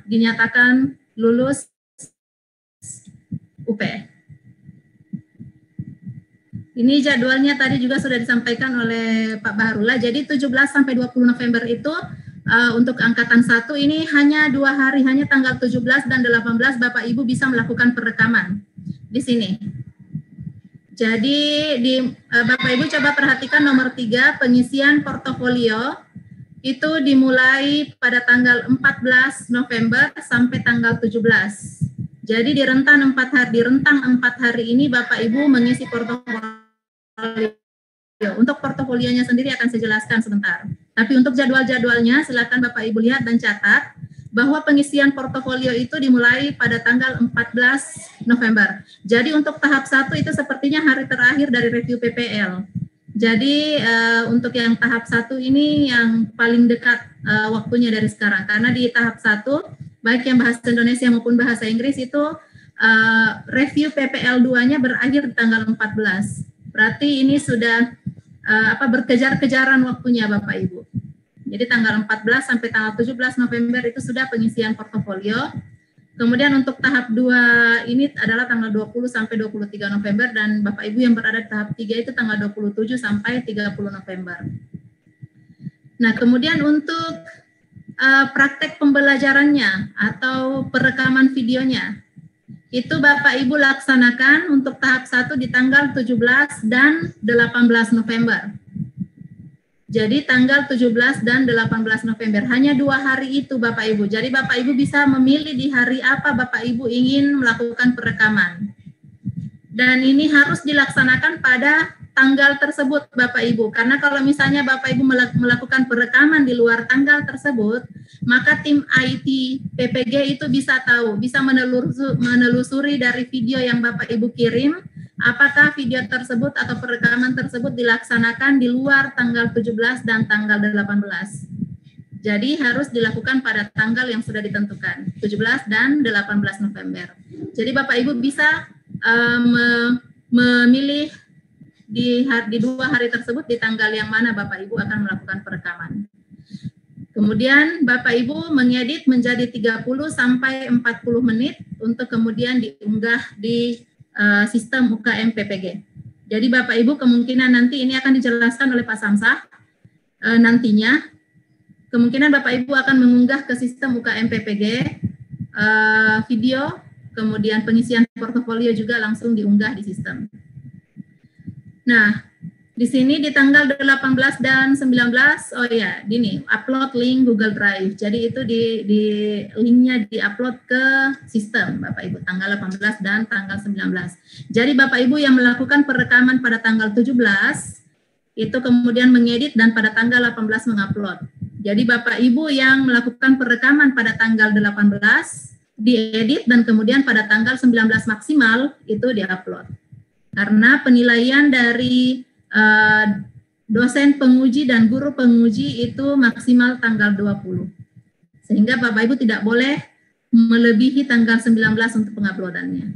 dinyatakan lulus UP. Ini jadwalnya tadi juga sudah disampaikan oleh Pak Baharullah. Jadi 17 sampai 20 November itu untuk angkatan 1 ini hanya 2 hari, hanya tanggal 17 dan 18 Bapak Ibu bisa melakukan perekaman di sini. Jadi Bapak Ibu coba perhatikan nomor 3, pengisian portofolio itu dimulai pada tanggal 14 November sampai tanggal 17. Jadi di rentang 4 hari ini Bapak Ibu mengisi portofolio. Untuk portofolionya sendiri akan saya jelaskan sebentar. Tapi untuk jadwal-jadwalnya silakan Bapak Ibu lihat dan catat bahwa pengisian portofolio itu dimulai pada tanggal 14 November. Jadi untuk tahap 1 itu sepertinya hari terakhir dari review PPL. Jadi untuk yang tahap 1 ini yang paling dekat waktunya dari sekarang. Karena di tahap 1, baik yang bahasa Indonesia maupun bahasa Inggris itu review PPL 2-nya berakhir di tanggal 14. Berarti ini sudah berkejar-kejaran waktunya Bapak Ibu. Jadi tanggal 14 sampai tanggal 17 November itu sudah pengisian portofolio. Kemudian untuk tahap 2 ini adalah tanggal 20 sampai 23 November dan Bapak Ibu yang berada di tahap 3 itu tanggal 27 sampai 30 November. Nah, kemudian untuk praktek pembelajarannya atau perekaman videonya itu Bapak Ibu laksanakan untuk tahap 1 di tanggal 17 dan 18 November. Jadi tanggal 17 dan 18 November, hanya 2 hari itu Bapak Ibu. Jadi Bapak Ibu bisa memilih di hari apa Bapak Ibu ingin melakukan perekaman. Dan ini harus dilaksanakan pada tanggal tersebut Bapak Ibu. Karena kalau misalnya Bapak Ibu melakukan perekaman di luar tanggal tersebut, maka tim IT PPG itu bisa tahu, bisa menelusuri dari video yang Bapak Ibu kirim, apakah video tersebut atau perekaman tersebut dilaksanakan di luar tanggal 17 dan tanggal 18. Jadi harus dilakukan pada tanggal yang sudah ditentukan, 17 dan 18 November. Jadi Bapak Ibu bisa memilih di 2 hari tersebut di tanggal yang mana Bapak Ibu akan melakukan perekaman. Kemudian Bapak Ibu mengedit menjadi 30 sampai 40 menit untuk kemudian diunggah di sistem UKM PPG. Jadi Bapak Ibu kemungkinan nanti ini akan dijelaskan oleh Pak Samsah nantinya. Kemungkinan Bapak Ibu akan mengunggah ke sistem UKM PPG video, kemudian pengisian portofolio juga langsung diunggah di sistem. Nah, di sini di tanggal 18 dan 19, oh ya, gini, upload link Google Drive. Jadi itu di linknya di-upload ke sistem, Bapak Ibu, tanggal 18 dan tanggal 19. Jadi Bapak Ibu yang melakukan perekaman pada tanggal 17, itu kemudian mengedit dan pada tanggal 18 mengupload. Jadi Bapak Ibu yang melakukan perekaman pada tanggal 18, diedit dan kemudian pada tanggal 19 maksimal, itu di-upload. Karena penilaian dari dosen penguji dan guru penguji itu maksimal tanggal 20. Sehingga Bapak Ibu tidak boleh melebihi tanggal 19 untuk penguploadannya.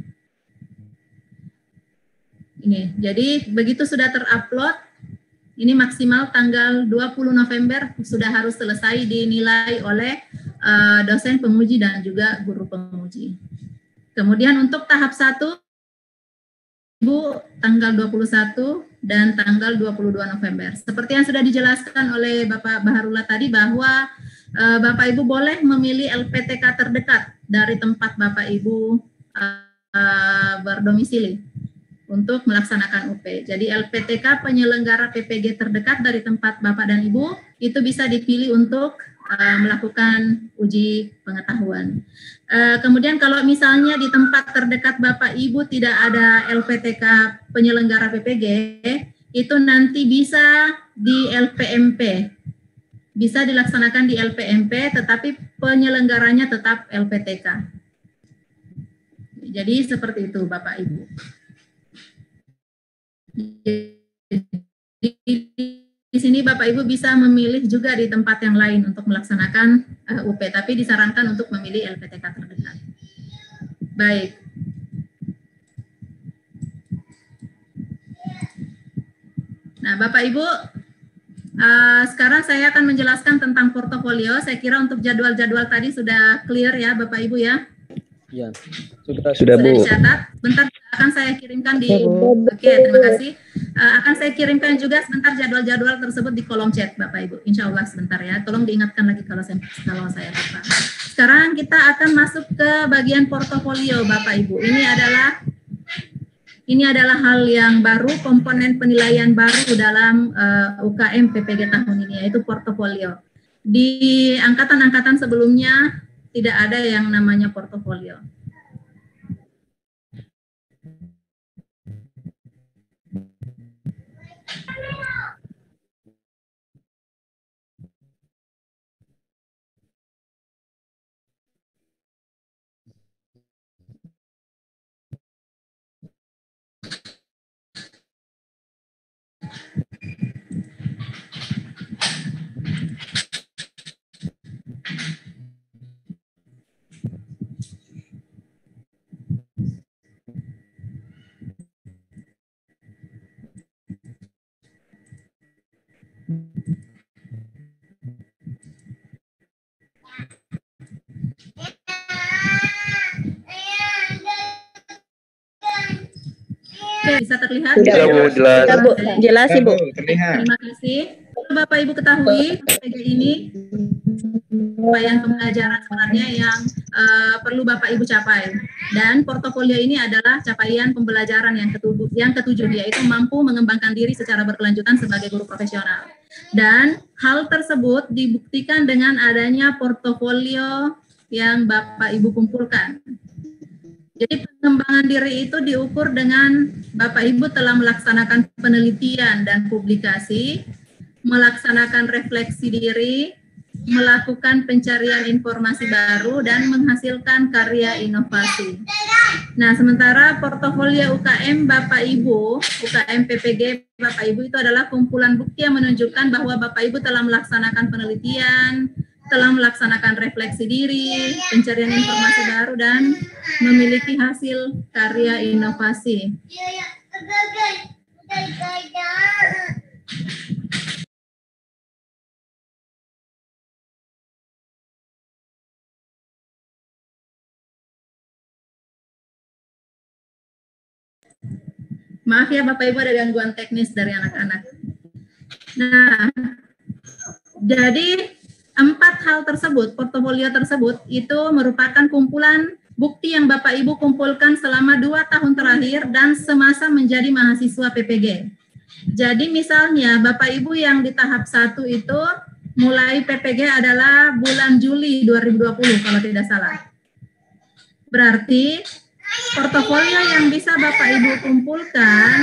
Ini, jadi begitu sudah terupload, ini maksimal tanggal 20 November sudah harus selesai dinilai oleh dosen penguji dan juga guru penguji. Kemudian untuk tahap 1, Ibu tanggal 21 dan tanggal 22 November. Seperti yang sudah dijelaskan oleh Bapak Baharullah tadi bahwa Bapak Ibu boleh memilih LPTK terdekat dari tempat Bapak Ibu berdomisili untuk melaksanakan UP. Jadi LPTK penyelenggara PPG terdekat dari tempat Bapak dan Ibu itu bisa dipilih untuk melakukan uji pengetahuan. Kemudian kalau misalnya di tempat terdekat Bapak Ibu tidak ada LPTK penyelenggara PPG, itu nanti bisa di LPMP. Bisa dilaksanakan di LPMP, tetapi penyelenggaranya tetap LPTK. Jadi seperti itu Bapak Ibu. Di sini Bapak Ibu bisa memilih juga di tempat yang lain untuk melaksanakan UP, tapi disarankan untuk memilih LPTK terdekat. Baik. Nah, Bapak Ibu, sekarang saya akan menjelaskan tentang portofolio. Saya kira untuk jadwal-jadwal tadi sudah clear ya, Bapak Ibu ya. Ya, sudah Bu. Dicatat. Bentar akan saya kirimkan di. Oke, terima kasih. Akan saya kirimkan juga sebentar jadwal-jadwal tersebut di kolom chat, Bapak Ibu. Insya Allah sebentar ya. Tolong diingatkan lagi kalau saya lupa. Sekarang kita akan masuk ke bagian portofolio, Bapak Ibu. Ini adalah Ini adalah hal yang baru, komponen penilaian baru dalam UKM PPG tahun ini, yaitu portofolio. Di angkatan-angkatan sebelumnya tidak ada yang namanya portofolio. Oke, bisa terlihat? Bisa, Bu, jelas. Bisa, Bu. Jelas, Ibu. Terima kasih. Bapak Ibu ketahui, PPG ini capaian pembelajaran sebenarnya yang perlu Bapak Ibu capai. Dan portofolio ini adalah capaian pembelajaran yang ketujuh, yaitu mampu mengembangkan diri secara berkelanjutan sebagai guru profesional. Dan hal tersebut dibuktikan dengan adanya portofolio yang Bapak Ibu kumpulkan. Jadi pengembangan diri itu diukur dengan Bapak Ibu telah melaksanakan penelitian dan publikasi, melaksanakan refleksi diri, melakukan pencarian informasi baru, dan menghasilkan karya inovasi. Nah, sementara portofolio UKM Bapak Ibu, UKM PPG Bapak Ibu itu adalah kumpulan bukti yang menunjukkan bahwa Bapak Ibu telah melaksanakan penelitian, telah melaksanakan refleksi diri, pencarian informasi baru, dan memiliki hasil karya inovasi. Maaf ya Bapak Ibu, ada gangguan teknis dari anak-anak. Nah, jadi 4 hal tersebut, portofolio tersebut itu merupakan kumpulan bukti yang Bapak Ibu kumpulkan selama 2 tahun terakhir dan semasa menjadi mahasiswa PPG. Jadi misalnya Bapak Ibu yang di tahap 1 itu mulai PPG adalah bulan Juli 2020 kalau tidak salah. Berarti portofolio yang bisa Bapak Ibu kumpulkan,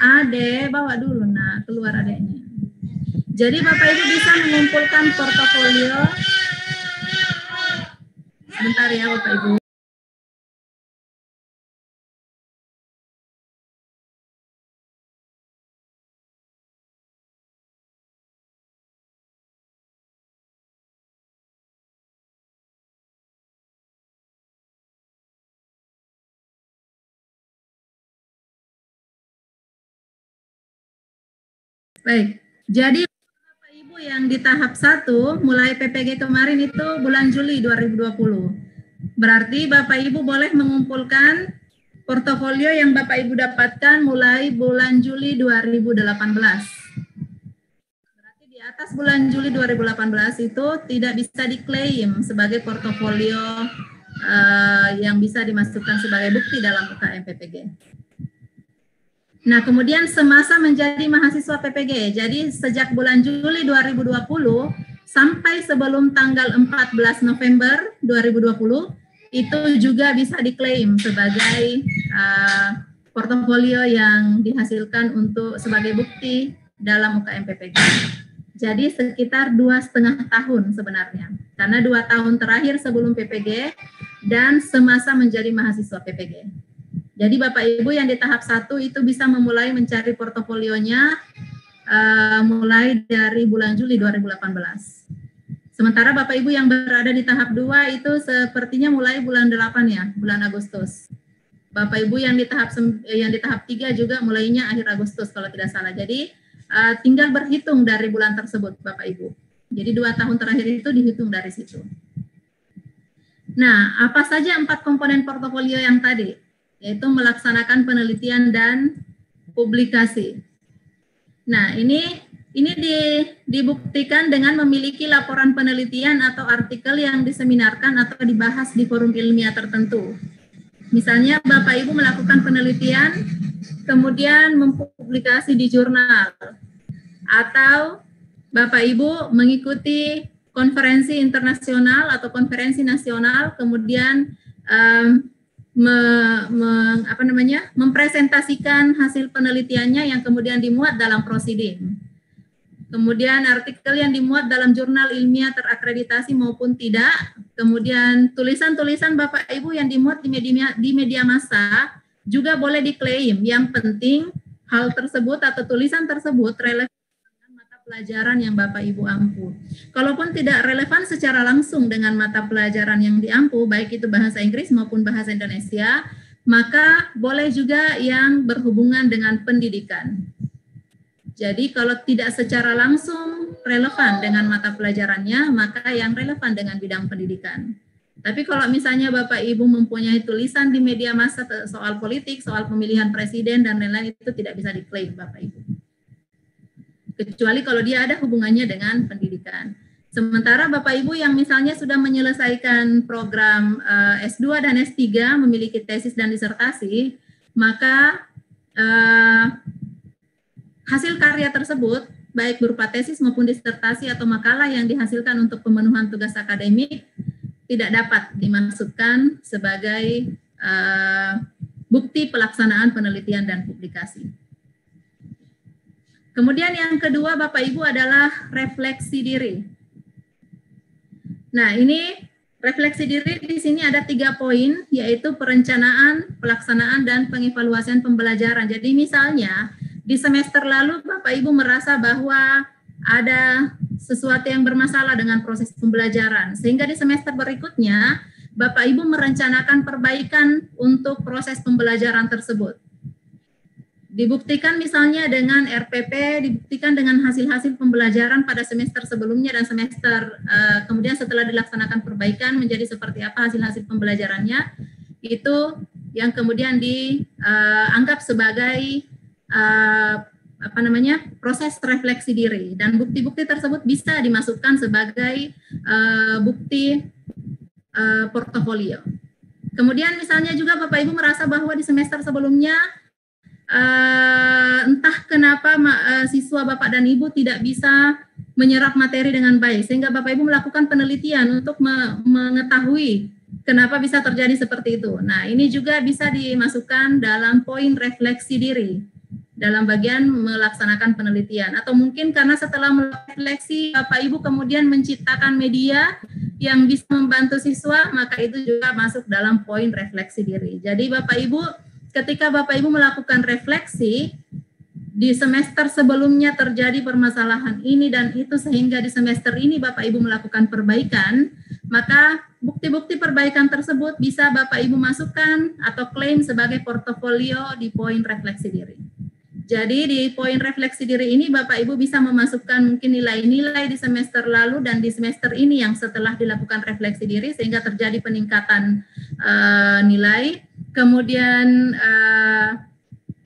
Ade bawa dulu, nah keluar adeknya. Jadi Bapak Ibu bisa mengumpulkan portofolio. Sebentar ya Bapak Ibu. Baik, jadi Bapak Ibu yang di tahap 1 mulai PPG kemarin itu bulan Juli 2020. Berarti Bapak Ibu boleh mengumpulkan portofolio yang Bapak Ibu dapatkan mulai bulan Juli 2018. Berarti di atas bulan Juli 2018 itu tidak bisa diklaim sebagai portofolio yang bisa dimasukkan sebagai bukti dalam UKM PPG. Nah, kemudian semasa menjadi mahasiswa PPG, jadi sejak bulan Juli 2020 sampai sebelum tanggal 14 November 2020, itu juga bisa diklaim sebagai portofolio yang dihasilkan untuk sebagai bukti dalam UKM PPG. Jadi sekitar 2,5 tahun sebenarnya, karena 2 tahun terakhir sebelum PPG dan semasa menjadi mahasiswa PPG. Jadi Bapak Ibu yang di tahap 1 itu bisa memulai mencari portofolionya mulai dari bulan Juli 2018. Sementara Bapak Ibu yang berada di tahap 2 itu sepertinya mulai bulan 8 ya, bulan Agustus. Bapak Ibu yang di tahap 3 juga mulainya akhir Agustus kalau tidak salah. Jadi tinggal berhitung dari bulan tersebut Bapak Ibu. Jadi 2 tahun terakhir itu dihitung dari situ. Nah, apa saja 4 komponen portofolio yang tadi? Yaitu melaksanakan penelitian dan publikasi. Nah, ini dibuktikan dengan memiliki laporan penelitian atau artikel yang diseminarkan atau dibahas di forum ilmiah tertentu. Misalnya Bapak Ibu melakukan penelitian, kemudian mempublikasi di jurnal, atau Bapak Ibu mengikuti konferensi internasional atau konferensi nasional, kemudian mempresentasikan hasil penelitiannya yang kemudian dimuat dalam prosiding. Kemudian artikel yang dimuat dalam jurnal ilmiah terakreditasi maupun tidak. Kemudian tulisan-tulisan Bapak Ibu yang dimuat di media massa juga boleh diklaim. Yang penting hal tersebut atau tulisan tersebut relevan dengan mata pelajaran yang Bapak Ibu ampu. Kalaupun tidak relevan secara langsung dengan mata pelajaran yang diampu, baik itu bahasa Inggris maupun bahasa Indonesia, maka boleh juga yang berhubungan dengan pendidikan. Jadi kalau tidak secara langsung relevan dengan mata pelajarannya, maka yang relevan dengan bidang pendidikan. Tapi kalau misalnya Bapak Ibu mempunyai tulisan di media massa soal politik, soal pemilihan presiden dan lain-lain, itu tidak bisa diklaim Bapak Ibu. Kecuali kalau dia ada hubungannya dengan pendidikan. Sementara Bapak Ibu yang misalnya sudah menyelesaikan program S2 dan S3, memiliki tesis dan disertasi, maka hasil karya tersebut, baik berupa tesis maupun disertasi atau makalah yang dihasilkan untuk pemenuhan tugas akademik, tidak dapat dimasukkan sebagai bukti pelaksanaan penelitian dan publikasi. Kemudian yang kedua Bapak Ibu adalah refleksi diri. Nah ini refleksi diri di sini ada 3 poin, yaitu perencanaan, pelaksanaan, dan pengevaluasian pembelajaran. Jadi misalnya, di semester lalu Bapak Ibu merasa bahwa ada sesuatu yang bermasalah dengan proses pembelajaran, sehingga di semester berikutnya Bapak Ibu merencanakan perbaikan untuk proses pembelajaran tersebut. Dibuktikan misalnya dengan RPP, dibuktikan dengan hasil-hasil pembelajaran pada semester sebelumnya dan semester kemudian setelah dilaksanakan perbaikan menjadi seperti apa hasil-hasil pembelajarannya, itu yang kemudian dianggap sebagai proses refleksi diri, dan bukti-bukti tersebut bisa dimasukkan sebagai bukti portofolio. Kemudian misalnya juga Bapak Ibu merasa bahwa di semester sebelumnya entah kenapa siswa Bapak dan Ibu tidak bisa menyerap materi dengan baik, sehingga Bapak Ibu melakukan penelitian untuk mengetahui kenapa bisa terjadi seperti itu. Nah, ini juga bisa dimasukkan dalam poin refleksi diri dalam bagian melaksanakan penelitian. Atau mungkin karena setelah merefleksi Bapak Ibu kemudian menciptakan media yang bisa membantu siswa, maka itu juga masuk dalam poin refleksi diri. Jadi Bapak Ibu, ketika Bapak Ibu melakukan refleksi, di semester sebelumnya terjadi permasalahan ini dan itu, sehingga di semester ini Bapak Ibu melakukan perbaikan, maka bukti-bukti perbaikan tersebut bisa Bapak Ibu masukkan atau klaim sebagai portofolio di poin refleksi diri. Jadi di poin refleksi diri ini Bapak Ibu bisa memasukkan mungkin nilai-nilai di semester lalu dan di semester ini yang setelah dilakukan refleksi diri sehingga terjadi peningkatan nilai. Kemudian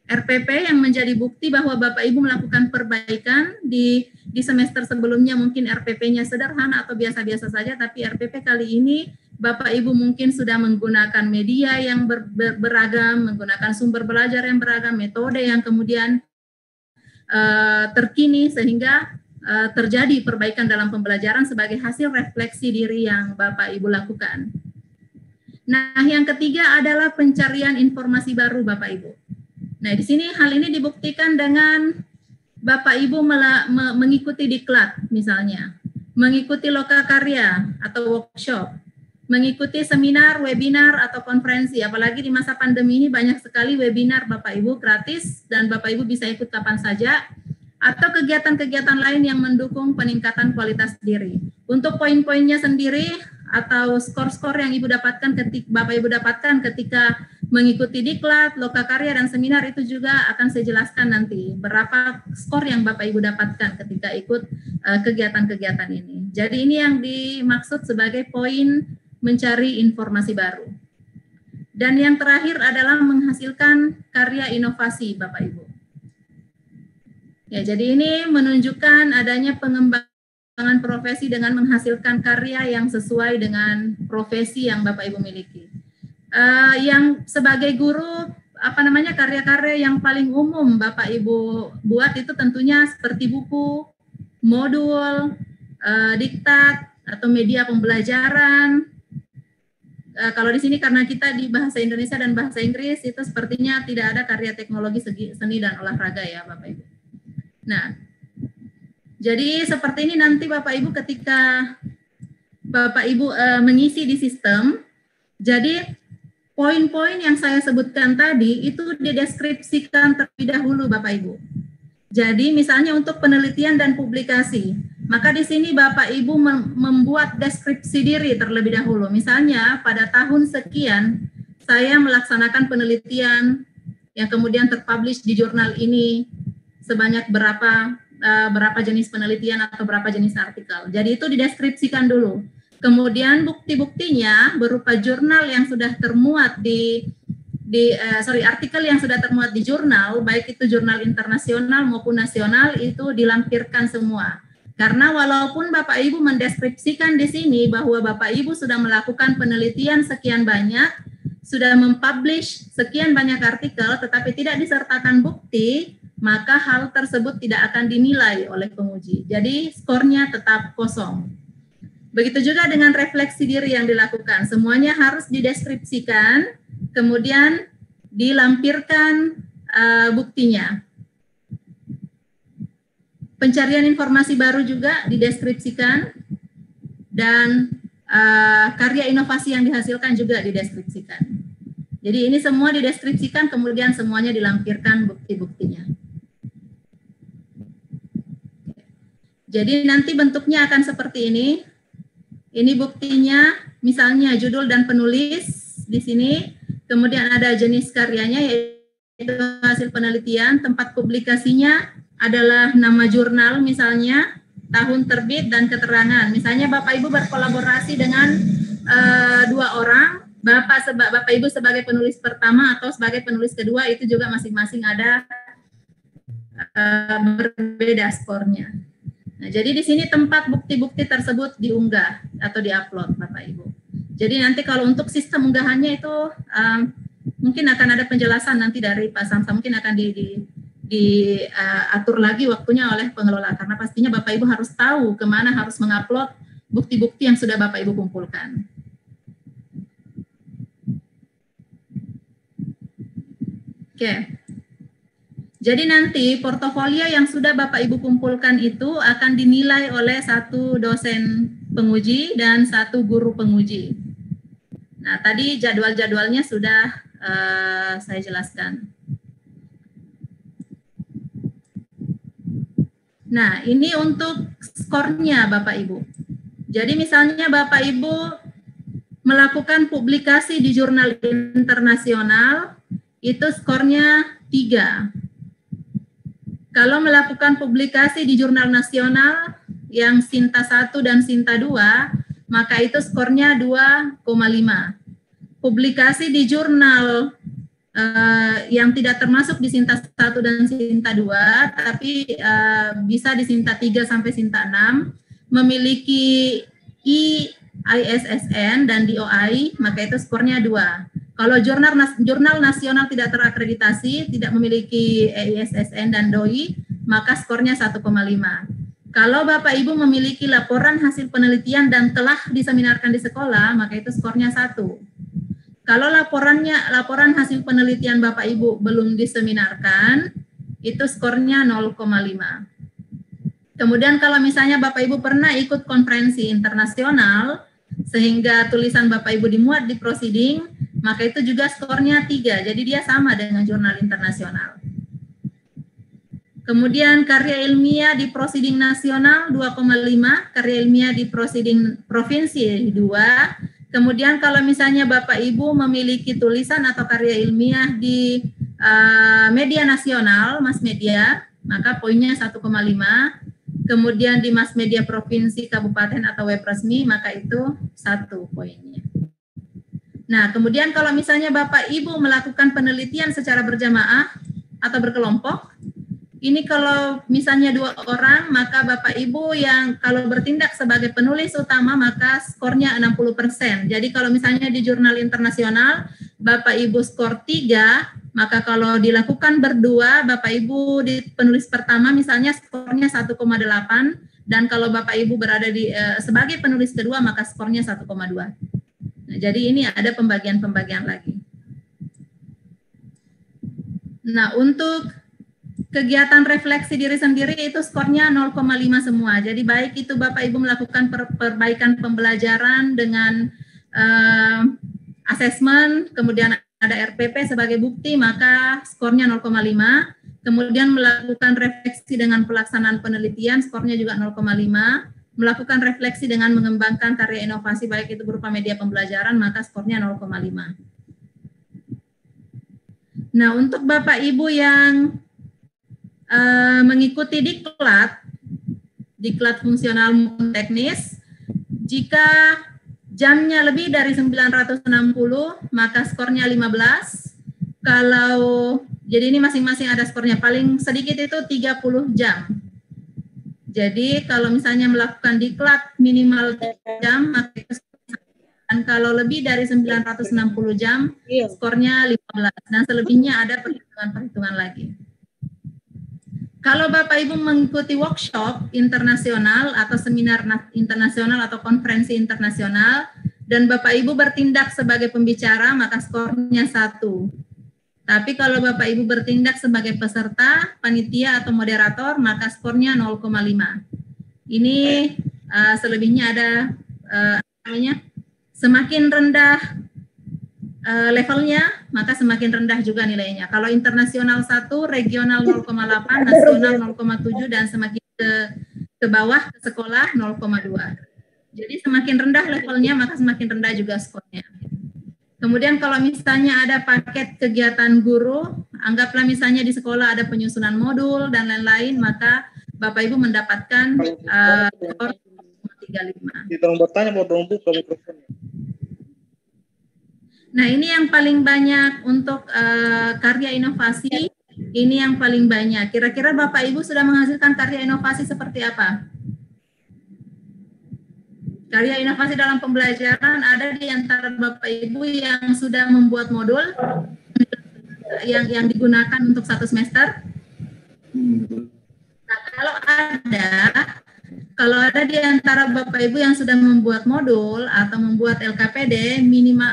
RPP yang menjadi bukti bahwa Bapak Ibu melakukan perbaikan di semester sebelumnya, mungkin RPP-nya sederhana atau biasa-biasa saja, tapi RPP kali ini Bapak Ibu mungkin sudah menggunakan media yang beragam, menggunakan sumber belajar yang beragam, metode yang kemudian terkini, sehingga terjadi perbaikan dalam pembelajaran sebagai hasil refleksi diri yang Bapak Ibu lakukan. Nah, yang ketiga adalah pencarian informasi baru Bapak Ibu. Nah, di sini hal ini dibuktikan dengan Bapak Ibu mengikuti diklat misalnya, mengikuti lokakarya atau workshop, mengikuti seminar, webinar, atau konferensi. Apalagi di masa pandemi ini banyak sekali webinar Bapak Ibu gratis dan Bapak Ibu bisa ikut kapan saja, atau kegiatan-kegiatan lain yang mendukung peningkatan kualitas diri. Untuk poin-poinnya sendiri atau skor-skor yang Ibu dapatkan Bapak Ibu dapatkan ketika mengikuti diklat, lokakarya, dan seminar, itu juga akan saya jelaskan nanti berapa skor yang Bapak Ibu dapatkan ketika ikut kegiatan-kegiatan ini. Jadi ini yang dimaksud sebagai poin mencari informasi baru. Dan yang terakhir adalah menghasilkan karya inovasi Bapak Ibu. Ya, jadi ini menunjukkan adanya pengembangan profesi dengan menghasilkan karya yang sesuai dengan profesi yang Bapak Ibu miliki. Yang sebagai guru, karya-karya yang paling umum Bapak Ibu buat itu tentunya seperti buku, modul, diktat atau media pembelajaran. Kalau di sini karena kita di bahasa Indonesia dan bahasa Inggris, itu sepertinya tidak ada karya teknologi seni dan olahraga ya Bapak Ibu. Nah, jadi seperti ini nanti Bapak Ibu ketika Bapak Ibu mengisi di sistem, jadi poin-poin yang saya sebutkan tadi itu dideskripsikan terlebih dahulu Bapak Ibu. Jadi misalnya untuk penelitian dan publikasi, maka di sini Bapak Ibu membuat deskripsi diri terlebih dahulu. Misalnya pada tahun sekian saya melaksanakan penelitian yang kemudian terpublish di jurnal ini sebanyak berapa jenis penelitian atau berapa jenis artikel. Jadi itu dideskripsikan dulu. Kemudian bukti-buktinya berupa jurnal yang sudah termuat artikel yang sudah termuat di jurnal, baik itu jurnal internasional maupun nasional, itu dilampirkan semua. Karena walaupun Bapak Ibu mendeskripsikan di sini bahwa Bapak Ibu sudah melakukan penelitian sekian banyak, sudah mempublish sekian banyak artikel, tetapi tidak disertakan bukti, maka hal tersebut tidak akan dinilai oleh penguji. Jadi skornya tetap kosong. Begitu juga dengan refleksi diri yang dilakukan. Semuanya harus dideskripsikan, kemudian dilampirkan buktinya. Pencarian informasi baru juga dideskripsikan, dan karya inovasi yang dihasilkan juga dideskripsikan. Jadi ini semua dideskripsikan, kemudian semuanya dilampirkan bukti-buktinya. Jadi nanti bentuknya akan seperti ini. Ini buktinya, misalnya judul dan penulis di sini, kemudian ada jenis karyanya yaitu hasil penelitian, tempat publikasinya adalah nama jurnal misalnya, tahun terbit dan keterangan. Misalnya Bapak Ibu berkolaborasi dengan 2 orang, Bapak Ibu sebagai penulis pertama atau sebagai penulis kedua, itu juga masing-masing ada berbeda skornya. Nah, jadi di sini tempat bukti-bukti tersebut diunggah atau diupload Bapak Ibu. Jadi nanti kalau untuk sistem unggahannya itu mungkin akan ada penjelasan nanti dari Pak Samsa, mungkin akan diatur lagi waktunya oleh pengelola, karena pastinya Bapak Ibu harus tahu kemana harus mengupload bukti-bukti yang sudah Bapak Ibu kumpulkan. Oke. Jadi nanti portofolio yang sudah Bapak Ibu kumpulkan itu akan dinilai oleh 1 dosen penguji dan 1 guru penguji. Nah, tadi jadwal-jadwalnya sudah saya jelaskan. Nah, ini untuk skornya Bapak Ibu. Jadi misalnya Bapak Ibu melakukan publikasi di jurnal internasional, itu skornya 3. Kalau melakukan publikasi di jurnal nasional yang Sinta 1 dan Sinta 2, maka itu skornya 2,5. Publikasi di jurnal yang tidak termasuk di Sinta 1 dan Sinta 2, tapi bisa di Sinta 3 sampai Sinta 6, memiliki ISSN dan DOI, maka itu skornya 2. Kalau jurnal nasional tidak terakreditasi, tidak memiliki ISSN dan DOI, maka skornya 1,5. Kalau Bapak Ibu memiliki laporan hasil penelitian dan telah diseminarkan di sekolah, maka itu skornya 1. Kalau laporan hasil penelitian Bapak Ibu belum diseminarkan, itu skornya 0,5. Kemudian kalau misalnya Bapak Ibu pernah ikut konferensi internasional, sehingga tulisan Bapak Ibu dimuat di proceeding, maka itu juga skornya 3, jadi dia sama dengan jurnal internasional. Kemudian karya ilmiah di proceeding nasional 2,5, karya ilmiah di proceeding provinsi 2. Kemudian kalau misalnya Bapak Ibu memiliki tulisan atau karya ilmiah di media nasional, mass media, maka poinnya 1,5. Kemudian di mass media provinsi, kabupaten atau web resmi, maka itu 1 poinnya. Nah, kemudian kalau misalnya Bapak Ibu melakukan penelitian secara berjamaah atau berkelompok, ini kalau misalnya 2 orang, maka Bapak Ibu yang kalau bertindak sebagai penulis utama, maka skornya 60%. Jadi kalau misalnya di jurnal internasional, Bapak Ibu skor 3, maka kalau dilakukan berdua, Bapak Ibu di penulis pertama misalnya skornya 1,8, dan kalau Bapak Ibu berada di sebagai penulis kedua, maka skornya 1,2. Nah, jadi ini ada pembagian-pembagian lagi. Nah, untuk kegiatan refleksi diri sendiri itu skornya 0,5 semua. Jadi baik itu Bapak Ibu melakukan perbaikan pembelajaran dengan asesmen, kemudian ada RPP sebagai bukti, maka skornya 0,5. Kemudian melakukan refleksi dengan pelaksanaan penelitian, skornya juga 0,5. Melakukan refleksi dengan mengembangkan karya inovasi, baik itu berupa media pembelajaran, maka skornya 0,5. Nah, untuk Bapak Ibu yang mengikuti diklat fungsional maupun teknis, jika jamnya lebih dari 960, maka skornya 15. Kalau, jadi ini masing-masing ada skornya, paling sedikit itu 30 jam. Jadi kalau misalnya melakukan diklat minimal 3 jam, maka itu, dan kalau lebih dari 960 jam, skornya 15. Dan selebihnya ada perhitungan-perhitungan lagi. Kalau Bapak Ibu mengikuti workshop internasional atau seminar internasional atau konferensi internasional, dan Bapak Ibu bertindak sebagai pembicara, maka skornya 1. Tapi kalau Bapak Ibu bertindak sebagai peserta, panitia atau moderator, maka skornya 0,5. Ini selebihnya ada semakin rendah levelnya, maka semakin rendah juga nilainya. Kalau internasional 1, regional 0,8, nasional 0,7, dan semakin ke bawah ke sekolah 0,2. Jadi semakin rendah levelnya, maka semakin rendah juga skornya. Kemudian kalau misalnya ada paket kegiatan guru, anggaplah misalnya di sekolah ada penyusunan modul dan lain-lain, maka Bapak Ibu mendapatkan skor 0,35. Tolong bertanya, tolong buka mikrofonnya. Nah, ini yang paling banyak untuk karya inovasi, ini yang paling banyak. Kira-kira Bapak Ibu sudah menghasilkan karya inovasi seperti apa? Karya inovasi dalam pembelajaran ada di antara Bapak Ibu yang sudah membuat modul yang digunakan untuk 1 semester. Nah, kalau ada di antara Bapak Ibu yang sudah membuat modul atau membuat LKPD minimal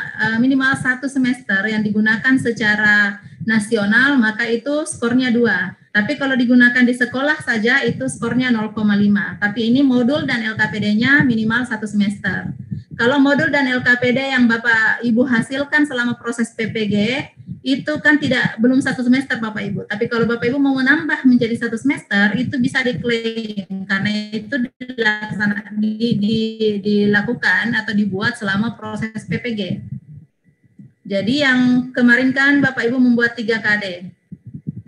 1 semester yang digunakan secara nasional, maka itu skornya 2. Tapi kalau digunakan di sekolah saja itu skornya 0,5. Tapi ini modul dan LKPD-nya minimal 1 semester. Kalau modul dan LKPD yang Bapak Ibu hasilkan selama proses PPG, itu kan belum 1 semester Bapak Ibu. Tapi kalau Bapak Ibu mau menambah menjadi 1 semester, itu bisa diklaim karena itu dilakukan atau dibuat selama proses PPG. Jadi yang kemarin kan Bapak Ibu membuat 3 KD.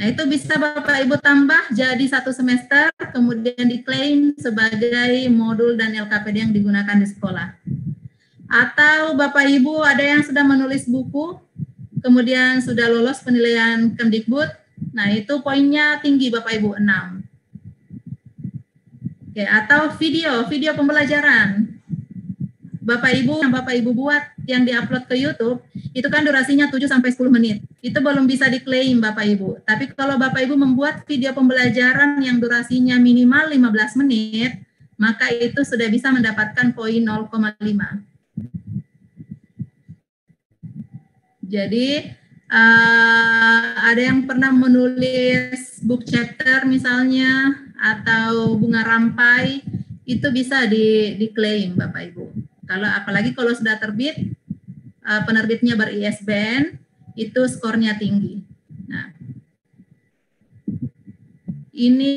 Nah, itu bisa Bapak Ibu tambah jadi 1 semester, kemudian diklaim sebagai modul dan LKPD yang digunakan di sekolah. Atau Bapak Ibu ada yang sudah menulis buku, kemudian sudah lolos penilaian Kemdikbud, nah itu poinnya tinggi Bapak Ibu, 6. Oke, atau video pembelajaran. Bapak Ibu yang Bapak Ibu buat yang diupload ke YouTube, itu kan durasinya 7-10 menit. Itu belum bisa diklaim Bapak Ibu. Tapi kalau Bapak Ibu membuat video pembelajaran yang durasinya minimal 15 menit, maka itu sudah bisa mendapatkan poin 0,5. Jadi ada yang pernah menulis book chapter misalnya, atau bunga rampai, itu bisa diklaim Bapak Ibu. Apalagi kalau sudah terbit, penerbitnya ber-ISBN, itu skornya tinggi. Nah, ini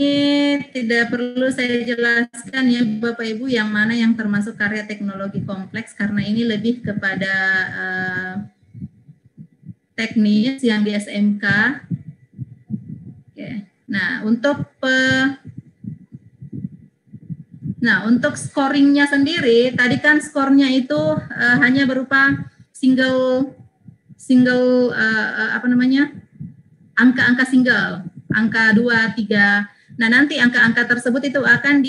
tidak perlu saya jelaskan ya Bapak Ibu yang mana yang termasuk karya teknologi kompleks, karena ini lebih kepada teknis yang di SMK. Oke. Nah, untuk scoringnya sendiri, tadi kan skornya itu hanya berupa angka-angka single. angka 2, 3. Nah, nanti angka-angka tersebut itu akan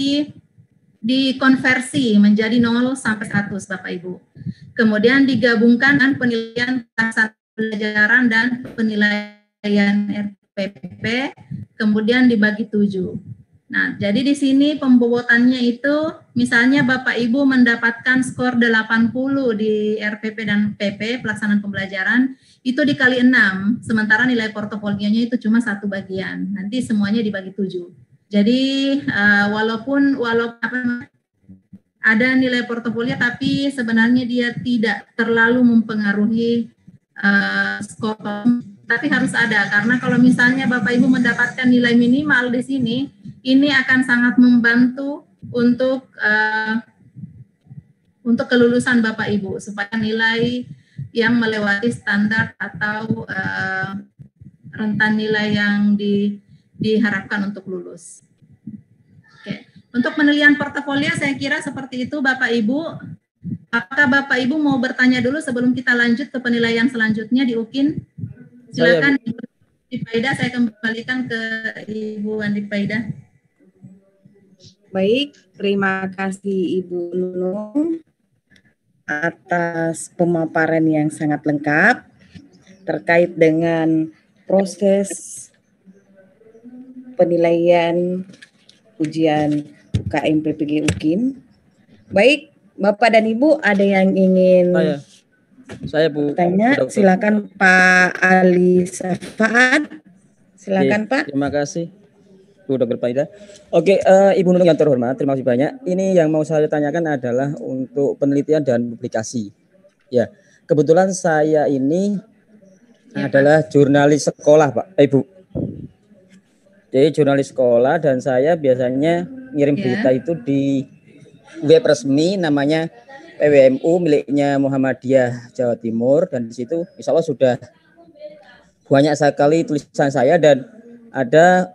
dikonversi menjadi 0 sampai 100 Bapak Ibu. Kemudian digabungkan dengan penilaian pelaksanaan pembelajaran dan penilaian RPP, kemudian dibagi 7. Nah, jadi di sini pembobotannya itu misalnya Bapak Ibu mendapatkan skor 80 di RPP dan PP pelaksanaan pembelajaran, itu dikali 6, sementara nilai portofolionya itu cuma 1 bagian. Nanti semuanya dibagi 7. Jadi walaupun ada nilai portofolio tapi sebenarnya dia tidak terlalu mempengaruhi skor, tapi harus ada, karena kalau misalnya Bapak Ibu mendapatkan nilai minimal di sini, ini akan sangat membantu untuk kelulusan Bapak Ibu supaya nilai yang melewati standar atau rentan nilai yang diharapkan untuk lulus. Oke. Untuk penilaian portofolio saya kira seperti itu Bapak Ibu. Apakah Bapak Ibu mau bertanya dulu sebelum kita lanjut ke penilaian selanjutnya di UKIN? Silakan Ibu Andi Faida, saya kembalikan ke Ibu Andi Faida. Baik, terima kasih Ibu Nunung atas pemaparan yang sangat lengkap terkait dengan proses penilaian ujian UKM PPG UKIN. Baik, Bapak dan Ibu ada yang ingin saya Bu tanya? Silakan Pak Ali Safaat. Silakan Pak. Terima kasih Bu Dr. Faida. Oke, Ibu Nunung yang terhormat, terima kasih banyak. Ini yang mau saya tanyakan adalah untuk penelitian dan publikasi. Ya, kebetulan saya ini adalah jurnalis sekolah, Pak, Ibu. Jadi jurnalis sekolah dan saya biasanya ngirim berita itu di web resmi namanya PWMU miliknya Muhammadiyah Jawa Timur, dan di situ insya Allah sudah banyak sekali tulisan saya dan ada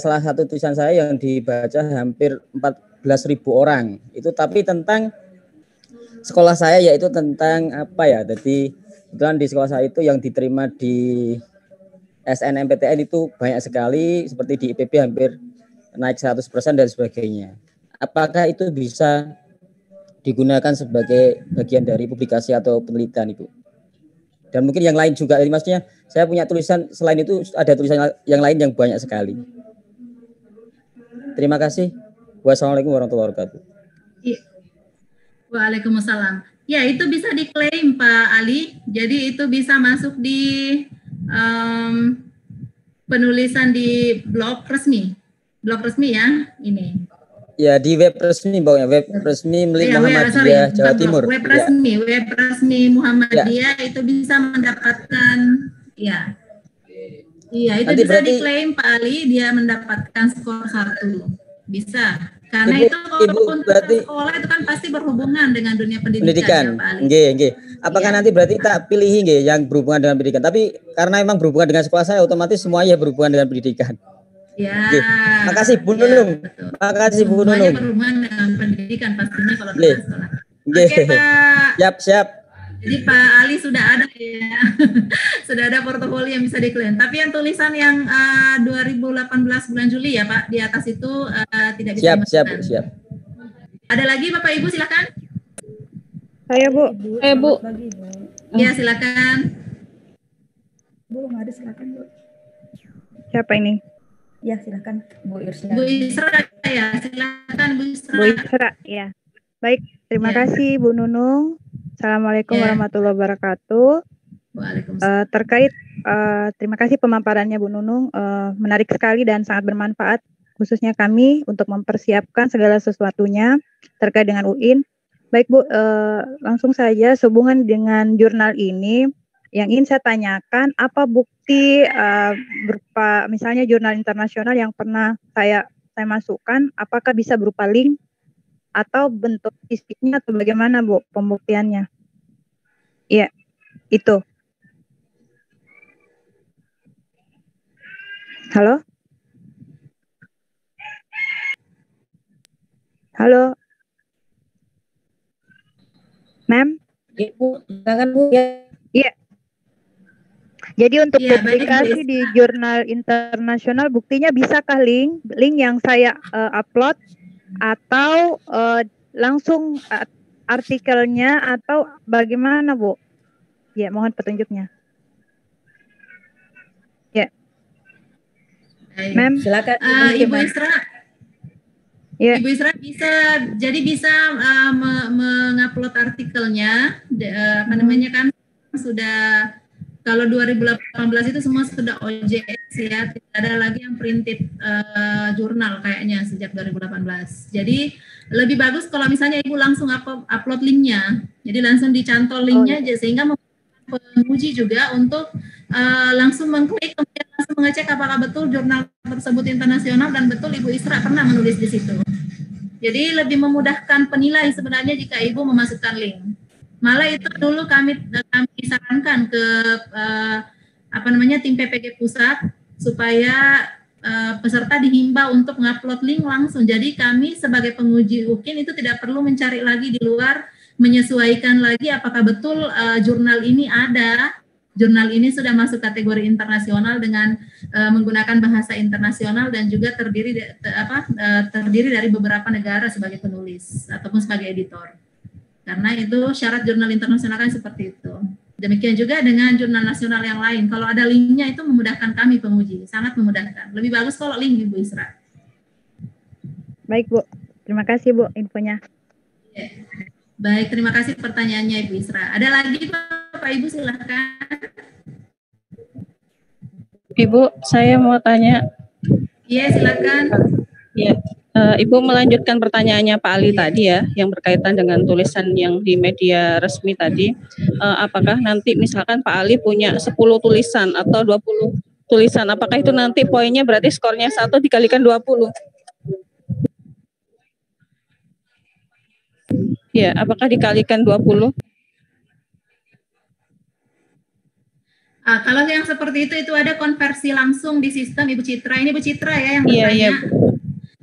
salah satu tulisan saya yang dibaca hampir 14.000 orang. Itu tapi tentang sekolah saya, yaitu tentang apa ya? Jadi kebetulan di sekolah saya itu yang diterima di SNMPTN itu banyak sekali, seperti di IPB hampir naik 100% dan sebagainya. Apakah itu bisa digunakan sebagai bagian dari publikasi atau penelitian, Ibu? Dan mungkin yang lain juga, jadi maksudnya saya punya tulisan selain itu ada tulisan yang lain yang banyak sekali. Terima kasih. Wassalamualaikum warahmatullahi wabarakatuh. Waalaikumsalam. Ya, itu bisa diklaim Pak Ali. Jadi itu bisa masuk di penulisan di blog resmi ya ini. Ya, di web resmi bawahnya, web resmi milik Muhammadiyah Jawa Timur. Web resmi Muhammadiyah itu bisa mendapatkan ya. Iya, itu nanti bisa diklaim Pak Ali, dia mendapatkan skor 1. Bisa. Karena itu kalau untuk sekolah itu kan pasti berhubungan dengan dunia pendidikan. Ya, Pak Ali. Nggih. Apakah nanti berarti tak pilih nggih yang berhubungan dengan pendidikan? Tapi karena memang berhubungan dengan sekolah saya, otomatis semuanya berhubungan dengan pendidikan. Ya. Makasih Bu Nunung. Makasih Bu Nunung. Semuanya berhubungan dengan pendidikan pastinya kalau tentang sekolah. Oke, Pak. Siap. Jadi Pak Ali sudah ada ya, sudah ada portofolio yang bisa diklaim. Tapi yang tulisan yang 2018 bulan Juli ya Pak, di atas itu tidak bisa. Siap. Ada lagi Bapak Ibu silakan. Saya Bu. Ya silakan. Bu, mari silakan Bu. Siapa ini? Ya silakan Bu Irsra. Bu Isra ya, silakan Bu Isra. Bu Isra ya. Baik, terima kasih Bu Nunung. Assalamualaikum warahmatullahi wabarakatuh. Waalaikumsalam. Terkait terima kasih pemaparannya Bu Nunung, menarik sekali dan sangat bermanfaat khususnya kami untuk mempersiapkan segala sesuatunya terkait dengan UIN. Baik Bu, langsung saja sehubungan dengan jurnal ini yang ingin saya tanyakan, apa bukti berupa misalnya jurnal internasional yang pernah saya masukkan, apakah bisa berupa link atau bentuk fisiknya atau bagaimana Bu pembuktiannya? Iya, itu. Halo? Ma'am? Ibu, silakan Bu ya. Iya. Jadi untuk Iya, baik, publikasi Bu di jurnal internasional buktinya bisakah link yang saya upload atau langsung artikelnya atau bagaimana, Bu? Ya, mohon petunjuknya. Ya. Mem, silakan Ibu Isra. Ya. Ibu Isra bisa mengupload artikelnya, apa namanya kan sudah, kalau 2018 itu semua sudah OJS ya, tidak ada lagi yang printed jurnal kayaknya sejak 2018. Jadi lebih bagus kalau misalnya Ibu langsung upload linknya, jadi langsung dicantol linknya aja, sehingga penguji juga untuk langsung mengklik, kemudian langsung mengecek apakah betul jurnal tersebut internasional dan betul Ibu Isra pernah menulis di situ. Jadi lebih memudahkan penilai sebenarnya jika Ibu memasukkan link. Malah itu dulu kami sarankan ke tim PPG pusat supaya peserta dihimbau untuk mengupload link langsung. Jadi kami sebagai penguji UKIN itu tidak perlu mencari lagi di luar, menyesuaikan lagi apakah betul jurnal ini ada, jurnal ini sudah masuk kategori internasional dengan menggunakan bahasa internasional dan juga terdiri dari beberapa negara sebagai penulis ataupun sebagai editor. Karena itu syarat jurnal internasional kan seperti itu. Demikian juga dengan jurnal nasional yang lain. Kalau ada linknya itu memudahkan kami penguji, sangat memudahkan. Lebih bagus kalau link, Ibu Isra. Baik, Bu. Terima kasih, Bu, infonya. Baik, terima kasih pertanyaannya, Ibu Isra. Ada lagi, Bapak Ibu, silakan. Ibu, saya mau tanya. Iya, silakan. Ya, Ibu melanjutkan pertanyaannya Pak Ali tadi ya, yang berkaitan dengan tulisan yang di media resmi tadi. Apakah nanti misalkan Pak Ali punya 10 tulisan atau 20 tulisan, apakah itu nanti poinnya berarti skornya 1 dikalikan 20? Ya, apakah dikalikan 20? Kalau yang seperti itu ada konversi langsung di sistem, Ibu Citra. Ini Ibu Citra ya yang bertanya.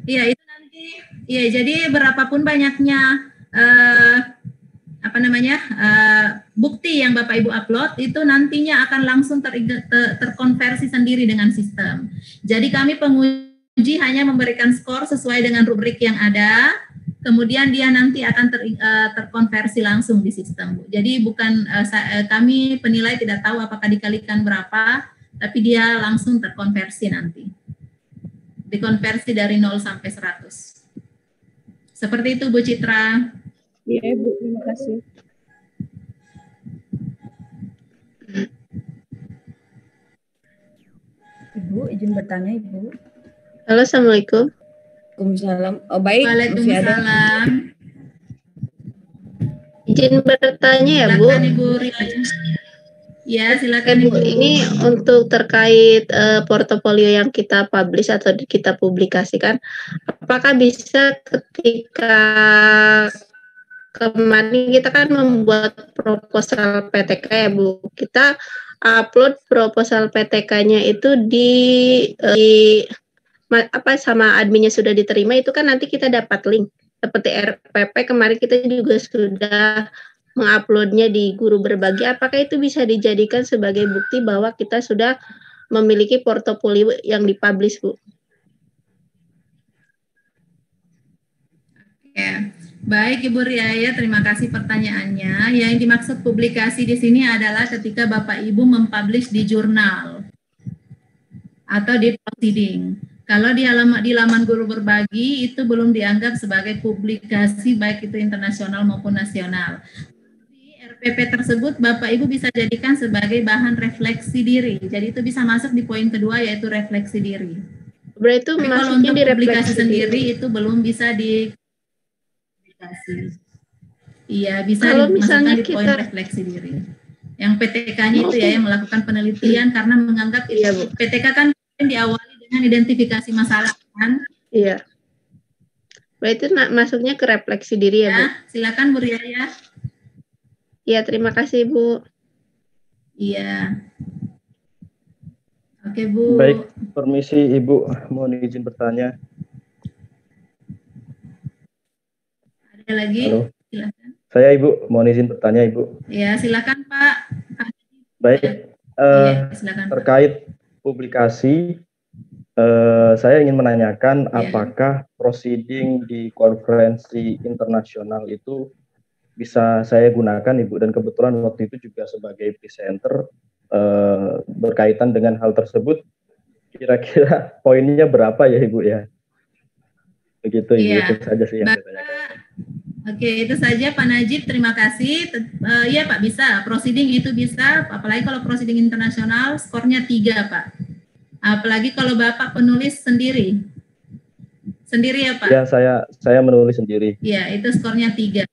Iya, itu nanti. Iya, jadi berapapun banyaknya bukti yang Bapak Ibu upload itu nantinya akan langsung terkonversi sendiri dengan sistem. Jadi kami penguji hanya memberikan skor sesuai dengan rubrik yang ada. Kemudian dia nanti akan terkonversi langsung di sistem, Bu. Jadi bukan kami penilai tidak tahu apakah dikalikan berapa, tapi dia langsung terkonversi nanti. Dikonversi dari 0 sampai 100. Seperti itu, Bu Citra. Iya, Bu. Terima kasih. Ibu, izin bertanya, Ibu. Halo, Assalamualaikum. Waalaikumsalam. Oh, baik. Waalaikumsalam. Izin bertanya ya, Bu. Silakan, Ibu. Ya, silakan, Bu. Ini untuk terkait portofolio yang kita publish atau kita publikasikan, apakah bisa ketika kemarin kita kan membuat proposal PTK ya, Bu. Kita upload proposal PTK-nya itu sama adminnya sudah diterima, itu kan nanti kita dapat link seperti RPP kemarin kita juga sudah menguploadnya di Guru Berbagi. Apakah itu bisa dijadikan sebagai bukti bahwa kita sudah memiliki portofolio yang dipublish, Bu? Ya, baik Ibu Riaya, terima kasih pertanyaannya. Yang dimaksud publikasi di sini adalah ketika Bapak Ibu mempublish di jurnal atau di proceeding. Kalau di laman Guru Berbagi itu belum dianggap sebagai publikasi baik itu internasional maupun nasional. Di RPP tersebut Bapak Ibu bisa jadikan sebagai bahan refleksi diri. Jadi itu bisa masuk di poin kedua yaitu refleksi diri. Berarti itu kalau untuk publikasi sendiri itu belum bisa di publikasi. Iya, bisa dimasukkan di poin refleksi diri. Yang PTK-nya itu ya yang melakukan penelitian karena menganggap PTK kan diawali dengan identifikasi masalah kan? Iya. Berarti masuknya ke refleksi diri ya, Bu? Silakan Bu Riaya. Iya, terima kasih, Bu. Iya. Oke, Bu. Baik, permisi Ibu, mohon izin bertanya. Ada lagi? Halo. Silakan. Saya Ibu, mohon izin bertanya Ibu. Ya, silakan Pak. Baik, Terkait publikasi, saya ingin menanyakan apakah proceeding di konferensi internasional itu bisa saya gunakan, Ibu, dan kebetulan waktu itu juga sebagai presenter berkaitan dengan hal tersebut. Kira-kira poinnya berapa ya, Ibu ya? Begitu, Ibu. Itu saja sih yang saya tanyakan. Oke, itu saja Pak Najib, terima kasih. Iya Pak, bisa. Proceeding itu bisa, apalagi kalau proceeding internasional, skornya 3 Pak. Apalagi kalau Bapak penulis sendiri. Sendiri ya Pak? Ya, saya menulis sendiri. Iya, itu skornya 3.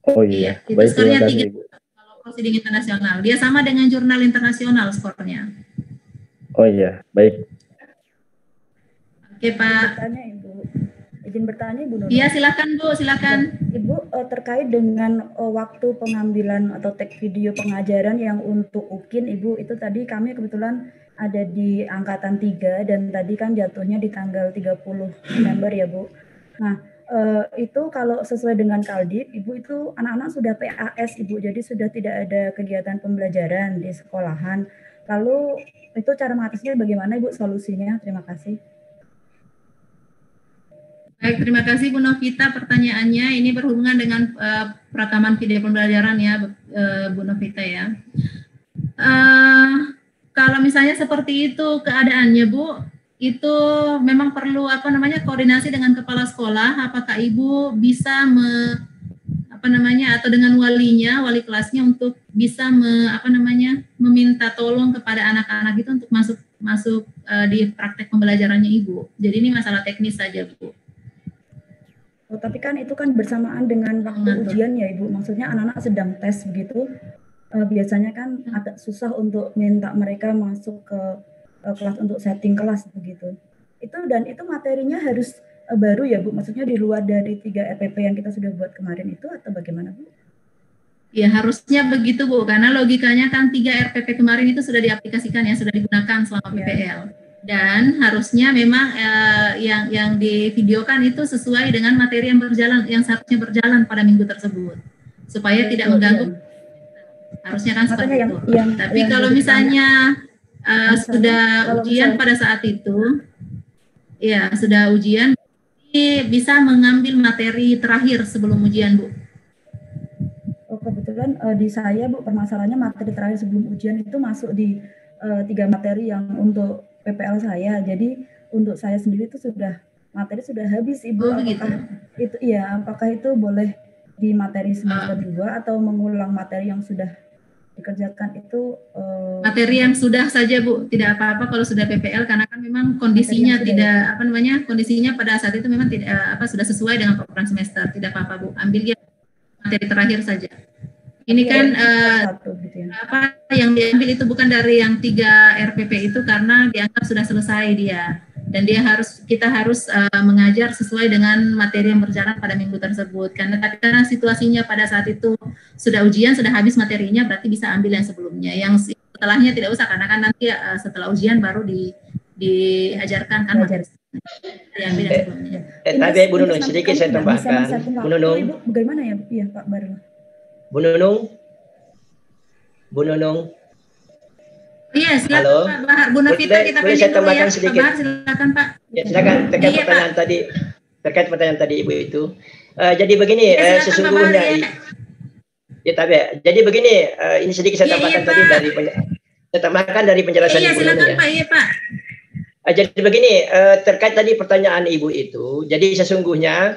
Oh iya, itu baik, skornya terima kasih, 3 Ibu. kalau proceeding internasional. Dia sama dengan jurnal internasional skornya. Oh iya, baik. Oke Pak. Izin bertanya Ibu Nurul. Iya silakan Bu, silakan. Ibu terkait dengan waktu pengambilan atau take video pengajaran yang untuk UKIN, Ibu itu tadi kami kebetulan ada di angkatan 3 dan tadi kan jatuhnya di tanggal 30 November ya Bu. Nah itu kalau sesuai dengan Kaldip, Ibu itu anak-anak sudah PAS Ibu, jadi sudah tidak ada kegiatan pembelajaran di sekolahan. Lalu itu cara mengatasinya bagaimana Ibu solusinya? Terima kasih. Baik, terima kasih Bu Novita pertanyaannya. Ini berhubungan dengan perekaman video pembelajaran ya Bu Novita ya. Kalau misalnya seperti itu keadaannya Bu, itu memang perlu koordinasi dengan kepala sekolah. Apakah Ibu bisa atau dengan walinya, wali kelasnya untuk bisa meminta tolong kepada anak-anak itu untuk masuk di praktek pembelajarannya Ibu. Jadi ini masalah teknis saja Bu. Oh, tapi kan itu kan bersamaan dengan waktu ujian ya Ibu. Maksudnya anak-anak sedang tes begitu. Biasanya kan agak susah untuk minta mereka masuk ke kelas untuk setting kelas begitu. Itu materinya harus baru ya Bu. Maksudnya di luar dari 3 RPP yang kita sudah buat kemarin itu atau bagaimana Bu? Ya harusnya begitu Bu, karena logikanya kan 3 RPP kemarin itu sudah diaplikasikan ya, sudah digunakan selama PPL. Dan harusnya memang yang divideokan itu sesuai dengan materi yang seharusnya berjalan pada minggu tersebut supaya tidak mengganggu. Harusnya kan seperti itu. Tapi kalau misalnya sudah ujian pada saat itu, ya sudah ujian, bisa mengambil materi terakhir sebelum ujian Bu. Oh kebetulan di saya Bu permasalahannya materi terakhir sebelum ujian itu masuk di 3 materi yang untuk PPL saya. Jadi untuk saya sendiri itu materi sudah habis Ibu. Apakah itu boleh di materi semester 2 atau mengulang materi yang sudah dikerjakan itu? Materi yang sudah saja Bu, tidak apa-apa kalau sudah PPL karena kan memang kondisinya kondisinya pada saat itu memang tidak sudah sesuai dengan program semester, tidak apa-apa Bu. Ambil ya materi terakhir saja. Ini kan yang diambil itu bukan dari yang 3 RPP itu karena dianggap sudah selesai dia, dan kita harus mengajar sesuai dengan materi yang berjalan pada minggu tersebut. Karena situasinya pada saat itu sudah ujian, sudah habis materinya, berarti bisa ambil yang sebelumnya. Yang setelahnya tidak usah karena kan nanti setelah ujian baru diajarkan kan materi yang sebelumnya. Tadi Bu Nunung sedikit saya tambahkan. Bu Nunung, bagaimana ya Pak Baru? Bu Nunung. Iya, silakan halo. Pak Bahar. Bu Novita kita boleh saya tambahkan sedikit. Pak Bahar, silakan Pak. Ya, silakan terkait pertanyaan tadi Ibu itu. Jadi begini, sesungguhnya jadi begini, ini sedikit saya tambahkan dari penjelasan Ibu silakan ya. Pak. Iya Pak. Jadi begini, terkait tadi pertanyaan Ibu itu, jadi sesungguhnya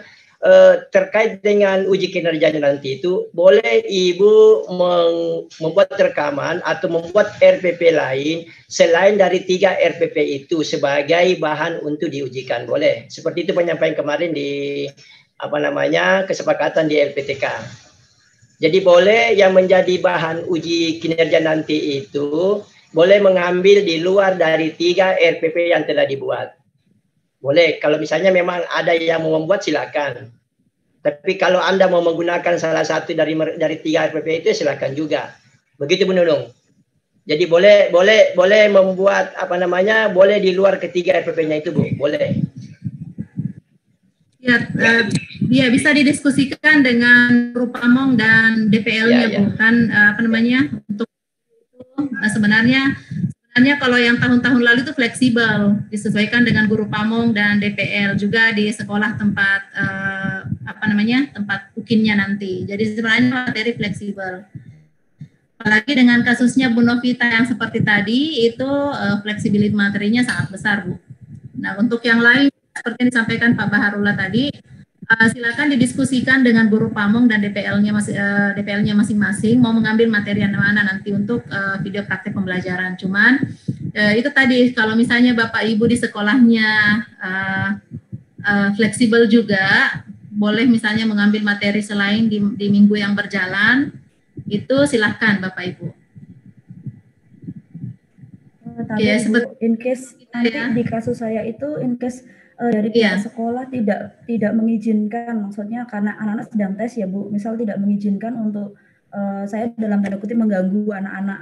terkait dengan uji kinerjanya nanti itu boleh Ibu membuat rekaman atau membuat RPP lain selain dari 3 RPP itu sebagai bahan untuk diujikan, boleh. Seperti itu penyampaian kemarin di kesepakatan di LPTK. Jadi boleh yang menjadi bahan uji kinerja nanti itu boleh mengambil di luar dari 3 RPP yang telah dibuat. Boleh, kalau misalnya memang ada yang mau membuat silakan. Tapi kalau Anda mau menggunakan salah satu dari 3 RPP itu silakan juga. Begitu Bu Nunung. Jadi boleh membuat boleh di luar ketiga RPP-nya itu Bu, boleh. Ya, bisa didiskusikan dengan Rupamong dan DPL-nya Bu. Kan untuk Nah, sebenarnya kalau yang tahun-tahun lalu itu fleksibel, disesuaikan dengan guru pamong dan DPL juga di sekolah tempat tempat UKIN-nya nanti. Jadi sebenarnya materi fleksibel. Apalagi dengan kasusnya Bu Novita yang seperti tadi, itu fleksibilitas materinya sangat besar, Bu. Nah, untuk yang lain, seperti yang disampaikan Pak Baharullah tadi, silakan didiskusikan dengan guru pamong dan DPL-nya masing-masing, mau mengambil materi yang mana nanti untuk video praktek pembelajaran. Cuman, itu tadi, kalau misalnya Bapak Ibu di sekolahnya fleksibel juga, boleh misalnya mengambil materi selain di minggu yang berjalan, itu silahkan Bapak Ibu. Tapi ya, in case nanti di kasus saya itu in case dari pihak sekolah tidak mengizinkan, maksudnya karena anak-anak sedang tes ya Bu, misal tidak mengizinkan untuk saya dalam tanda kutip mengganggu anak-anak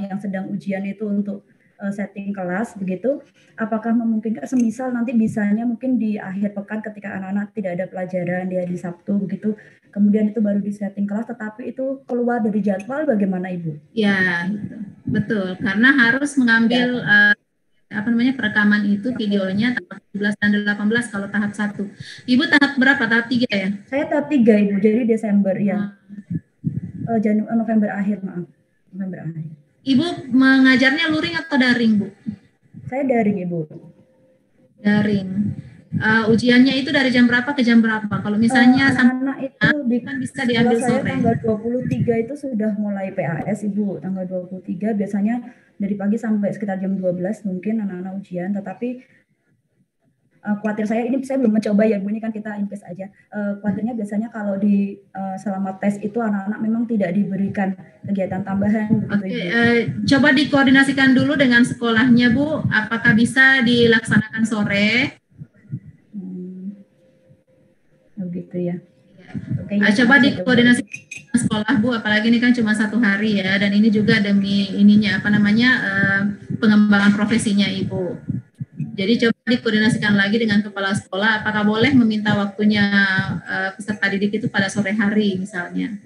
yang sedang ujian itu untuk setting kelas begitu, apakah memungkinkan semisal nanti bisanya mungkin di akhir pekan ketika anak-anak tidak ada pelajaran di hari Sabtu begitu, kemudian itu baru di setting kelas, tetapi itu keluar dari jadwal, bagaimana Ibu? Ya, betul, karena harus mengambil perekaman itu videonya tahap 17 dan 18 kalau tahap 1. Ibu tahap berapa? Tahap 3 ya? Saya tahap 3 Ibu, jadi Desember ya. November akhir, maaf. November akhir. Ibu mengajarnya luring atau daring, Bu? Saya daring, Ibu. Daring. Ujiannya itu dari jam berapa ke jam berapa? Kalau misalnya anak-anak itu kan bisa diambil sore. Tanggal 23 itu sudah mulai PAS, Ibu. Tanggal 23 biasanya dari pagi sampai sekitar jam 12 mungkin anak-anak ujian, tetapi khawatir saya, ini saya belum mencoba ya Bu, ini kan kita invest aja. Khawatirnya biasanya kalau di selama tes itu anak-anak memang tidak diberikan kegiatan tambahan. Coba dikoordinasikan dulu dengan sekolahnya Bu, apakah bisa dilaksanakan sore? Begitu ya. Coba dikoordinasikan dengan sekolah Bu, apalagi ini kan cuma 1 hari ya, dan ini juga demi pengembangan profesinya Ibu. Jadi coba dikoordinasikan lagi dengan kepala sekolah, apakah boleh meminta waktunya peserta didik itu pada sore hari misalnya.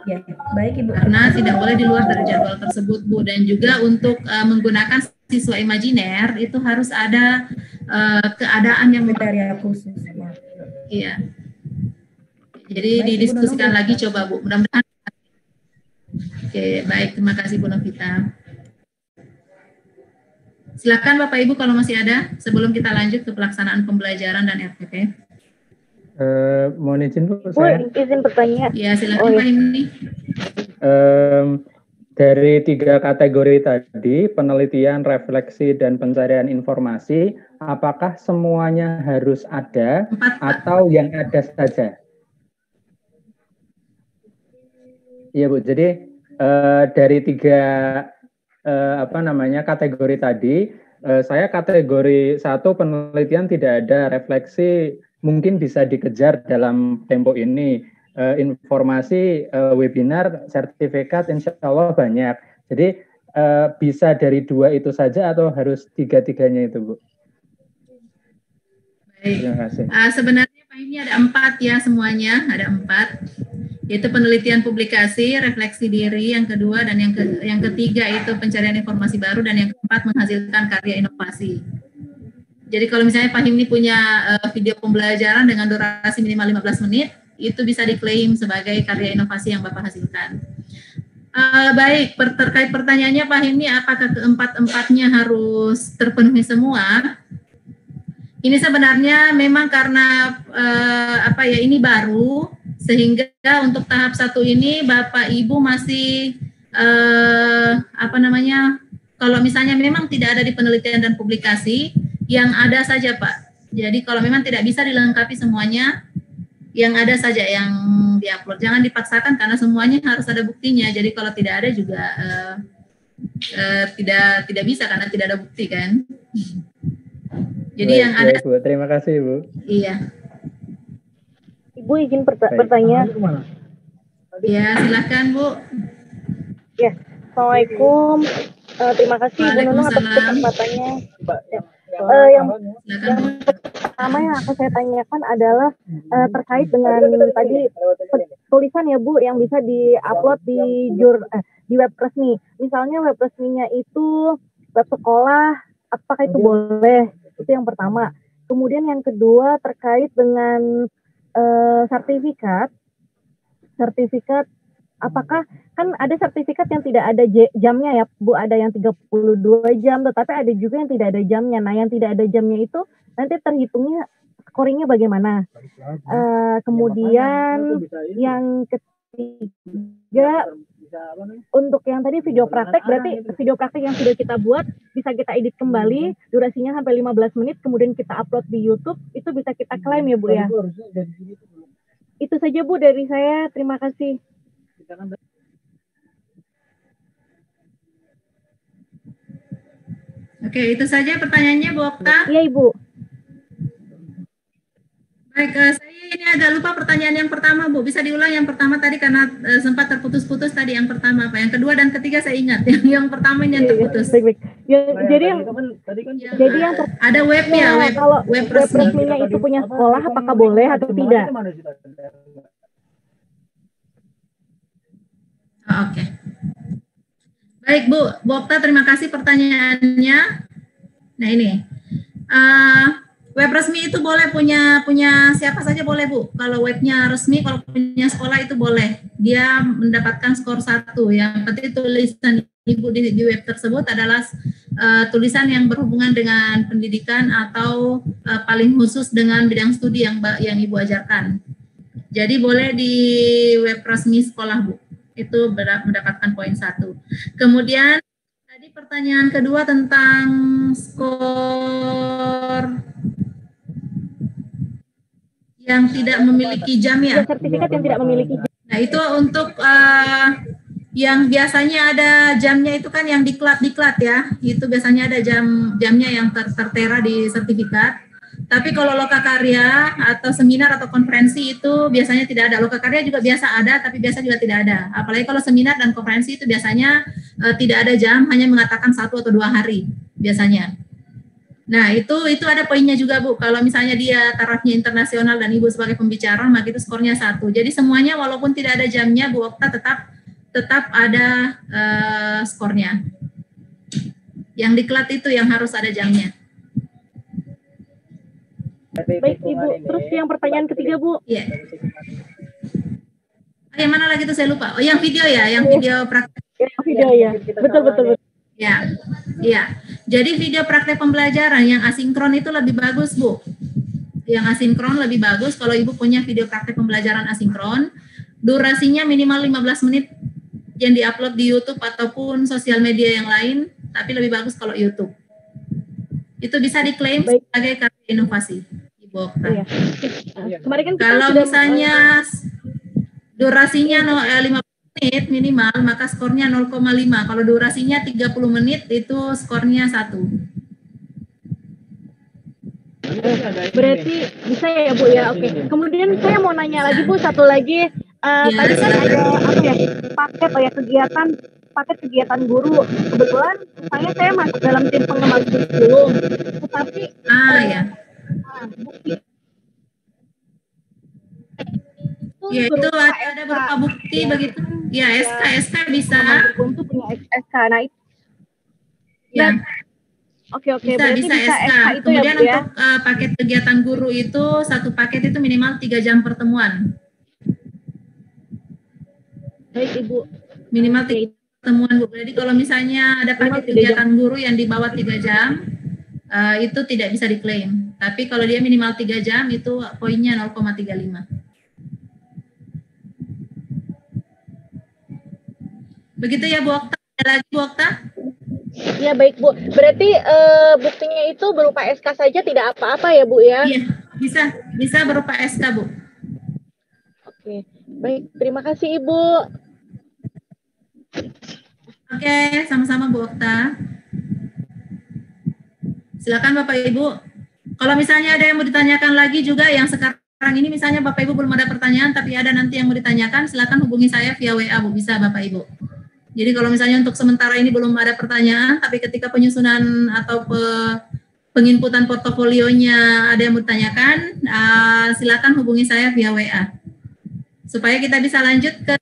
Ya, baik Ibu. Karena tidak boleh di luar dari jadwal tersebut Bu, dan juga untuk menggunakan siswa imajiner itu harus ada keadaan yang kriteria khusus. Iya. Jadi didiskusikan lagi coba Bu, mudah-mudahan. Oke, baik, terima kasih Bu Novita. Silakan Bapak Ibu kalau masih ada, sebelum kita lanjut ke pelaksanaan pembelajaran dan RPP. Mohon izin Bu, saya izin bertanya. Ya, silakan Pak Himni. Dari 3 kategori tadi, penelitian, refleksi, dan pencarian informasi, apakah semuanya harus ada atau yang ada saja? Iya Bu, jadi dari 3 kategori tadi, saya kategori 1 penelitian tidak ada, refleksi mungkin bisa dikejar dalam tempo ini, informasi webinar, sertifikat insya Allah banyak. Jadi bisa dari 2 itu saja atau harus 3-3-nya itu Bu? Baik. Terima kasih. Sebenarnya Pak ini ada 4 ya semuanya, ada 4. Yaitu penelitian publikasi, refleksi diri, yang kedua, dan yang ketiga itu pencarian informasi baru, dan yang keempat menghasilkan karya inovasi. Jadi kalau misalnya Pak Himni punya video pembelajaran dengan durasi minimal 15 menit, itu bisa diklaim sebagai karya inovasi yang Bapak hasilkan. Baik, terkait pertanyaannya Pak Himni, apakah keempat-empatnya harus terpenuhi semua? Ini sebenarnya memang karena ini baru, sehingga untuk tahap 1 ini Bapak Ibu masih kalau misalnya memang tidak ada di penelitian dan publikasi, yang ada saja Pak. Jadi kalau memang tidak bisa dilengkapi semuanya, yang ada saja yang diupload. Jangan dipaksakan karena semuanya harus ada buktinya. Jadi kalau tidak ada juga tidak bisa karena tidak ada bukti kan. Jadi baik, yang ada. Bu, terima kasih Bu. Iya. Ibu izin bertanya. Ya, silakan Bu. Ya, Assalamualaikum. Terima kasih Bu Nunung atas kesempatannya. Yang pertama yang akan saya tanyakan adalah terkait dengan tadi tulisan ya Bu yang bisa di-upload di web resmi. Misalnya web resminya itu web sekolah, apakah itu boleh? Itu yang pertama. Kemudian yang kedua terkait dengan sertifikat, apakah kan ada sertifikat yang tidak ada jamnya ya Bu, ada yang 32 jam, tetapi ada juga yang tidak ada jamnya. Nah yang tidak ada jamnya itu nanti terhitungnya scoringnya bagaimana? Kemudian yang ketiga, untuk yang tadi video praktek, berarti video praktek yang sudah kita buat bisa kita edit kembali, durasinya sampai 15 menit, kemudian kita upload di YouTube, itu bisa kita klaim ya Bu ya? Itu saja Bu dari saya, terima kasih. Oke, itu saja pertanyaannya Bu Okta. Iya Ibu. Baik, saya ini agak lupa pertanyaan yang pertama Bu. Bisa diulang yang pertama tadi karena sempat terputus-putus tadi yang pertama apa? Yang kedua dan ketiga saya ingat. Yang pertama ini yang terputus. Jadi yang ada webnya, web resminya itu punya sekolah, apakah boleh atau tidak? Oke. Baik Bu Okta, terima kasih pertanyaannya. Nah ini, web resmi itu boleh punya siapa saja boleh Bu. Kalau webnya resmi, kalau punya sekolah itu boleh. Dia mendapatkan skor 1. Yang penting tulisan Ibu di web tersebut adalah tulisan yang berhubungan dengan pendidikan atau paling khusus dengan bidang studi yang Ibu ajarkan. Jadi boleh di web resmi sekolah Bu. Itu mendapatkan poin 1. Kemudian tadi pertanyaan kedua tentang skor yang tidak memiliki jam ya. Sertifikat yang tidak memiliki jam. Nah itu untuk yang biasanya ada jamnya itu kan yang diklat ya. Itu biasanya ada jamnya yang tertera di sertifikat. Tapi kalau lokakarya atau seminar atau konferensi itu biasanya tidak ada. Lokakarya juga biasa ada, tapi biasa juga tidak ada. Apalagi kalau seminar dan konferensi itu biasanya tidak ada jam, hanya mengatakan 1 atau 2 hari biasanya. Nah itu ada poinnya juga Bu. Kalau misalnya dia tarafnya internasional dan Ibu sebagai pembicara, maka itu skornya 1. Jadi semuanya walaupun tidak ada jamnya, Bu Okta tetap ada skornya. Yang diklat itu yang harus ada jamnya. Baik Ibu, terus yang pertanyaan ketiga Bu. Iya. Yang mana lagi tuh saya lupa. Oh yang video ya, yang video praktek. Yang video ya, betul. Ya, iya. Jadi video praktek pembelajaran yang asinkron itu lebih bagus Bu. Yang asinkron lebih bagus kalau Ibu punya video praktek pembelajaran asinkron. Durasinya minimal 15 menit yang diupload di YouTube ataupun sosial media yang lain, tapi lebih bagus kalau YouTube. Itu bisa diklaim sebagai karya inovasi. Iya. Kemarin kan kalau misalnya durasinya 15 menit minimal, maka skornya 0,5. Kalau durasinya 30 menit, itu skornya 1. Berarti bisa ya Bu ya, oke. Kemudian saya mau nanya lagi Bu, satu lagi. Tadi kan ada paket kegiatan guru. Kebetulan saya masuk dalam tim pengembangan kurikulum, tetapi bukti ya itu ada berupa bukti begitu ya, SK bisa untuk punya SK. Nah itu ya oke bisa SK itu. Kemudian ya, untuk paket kegiatan guru itu satu paket itu minimal 3 jam pertemuan. Baik Ibu, minimal 3 pertemuan Bu. Jadi kalau misalnya ada paket kegiatan guru yang di bawah 3 jam itu tidak bisa diklaim. Tapi kalau dia minimal 3 jam itu poinnya 0,35. Begitu ya Bu Okta. Ada lagi Bu Okta? Ya baik Bu. Berarti buktinya itu berupa SK saja, tidak apa-apa ya Bu ya? Iya, bisa berupa SK Bu. Oke, baik. Terima kasih Ibu. Oke, sama-sama Bu Okta. Silakan Bapak Ibu. Kalau misalnya ada yang mau ditanyakan lagi juga yang sekarang ini misalnya Bapak Ibu belum ada pertanyaan tapi ada nanti yang mau ditanyakan, silakan hubungi saya via WA Bu, bisa Bapak Ibu. Jadi kalau misalnya untuk sementara ini belum ada pertanyaan, tapi ketika penyusunan atau penginputan portofolionya ada yang bertanyakan, silakan hubungi saya via WA. Supaya kita bisa lanjut ke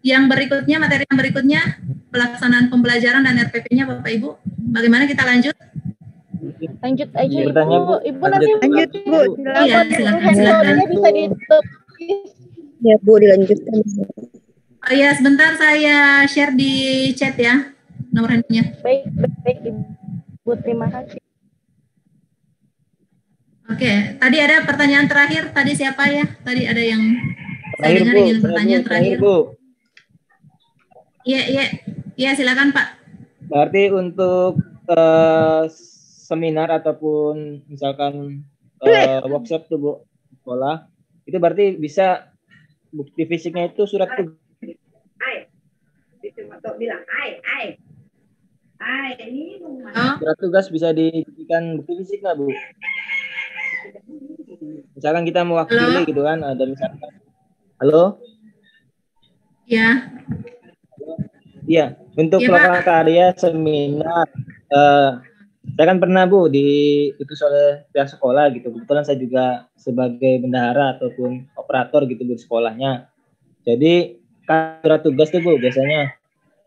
yang berikutnya, materi yang berikutnya, pelaksanaan pembelajaran dan RPP-nya Bapak Ibu. Bagaimana kita lanjut? Lanjut aja Ibu. Bertanya, Bu. Ibu nanti Lanjut Bu. Iya, silakan. bisa ditepis. Ya Bu, dilanjutkan. Oh ya, sebentar saya share di chat ya nomor handphonenya. Baik Ibu, terima kasih. Oke, tadi ada pertanyaan terakhir. Tadi siapa ya? Tadi ada yang saya dengar ingin bertanya terakhir. Iya, silakan Pak. Berarti untuk seminar ataupun misalkan workshop tuh Bu, sekolah, itu berarti bisa bukti fisiknya itu surat tugas. Surat tugas bisa dibuktikan bukti fisik nggak Bu? Misalkan kita mewakili gitu kan, ada misalkan. Halo? Ya. Iya, untuk prakarya seminar, saya kan pernah Bu diutus oleh pihak sekolah gitu. Kebetulan saya juga sebagai bendahara ataupun operator gitu di sekolahnya. Jadi kan surat tugas tuh Bu biasanya,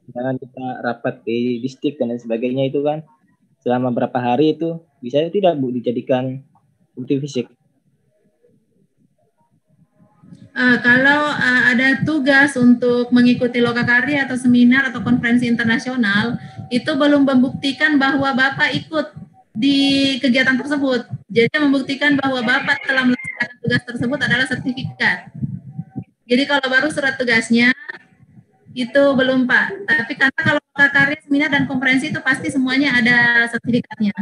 misalkan kita rapat di distrik dan lain sebagainya itu kan selama berapa hari itu bisa tidak Bu dijadikan bukti fisik? Kalau ada tugas untuk mengikuti lokakarya atau seminar atau konferensi internasional, itu belum membuktikan bahwa Bapak ikut di kegiatan tersebut. Jadi membuktikan bahwa Bapak telah melaksanakan tugas tersebut adalah sertifikat. Jadi kalau baru surat tugasnya, itu belum Pak. Tapi karena kalau lokakarya, seminar, dan konferensi itu pasti semuanya ada sertifikatnya.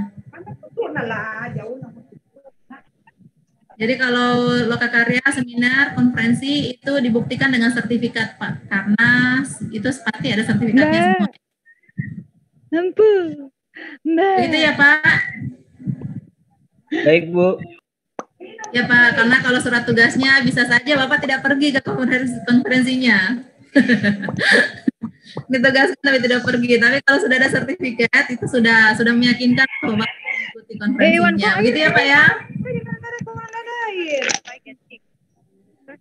Jadi kalau lokakarya, seminar, konferensi itu dibuktikan dengan sertifikat Pak, karena itu pasti ada sertifikatnya semua. Ampun. Itu ya Pak. Baik Bu. Ya Pak, karena kalau surat tugasnya bisa saja Bapak tidak pergi ke konferensinya. Ditugaskan tapi tidak pergi. Tapi kalau sudah ada sertifikat itu sudah meyakinkan bahwa Bapak mengikuti konferensinya. Begitu ya Pak ya?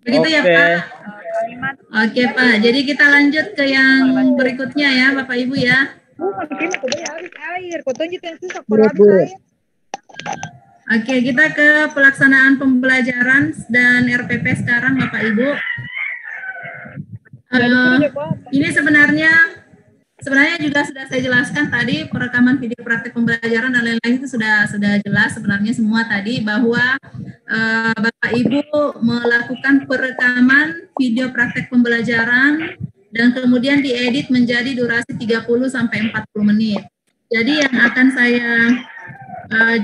Begitu ya Pak. Oke Pak, jadi kita lanjut ke yang berikutnya ya Bapak Ibu ya. Oke, kita ke pelaksanaan pembelajaran dan RPP sekarang Bapak Ibu. Ini sebenarnya juga sudah saya jelaskan tadi, perekaman video praktek pembelajaran dan lain-lain itu sudah jelas sebenarnya semua tadi, bahwa Bapak Ibu melakukan perekaman video praktek pembelajaran dan kemudian diedit menjadi durasi 30 sampai 40 menit. Jadi yang akan saya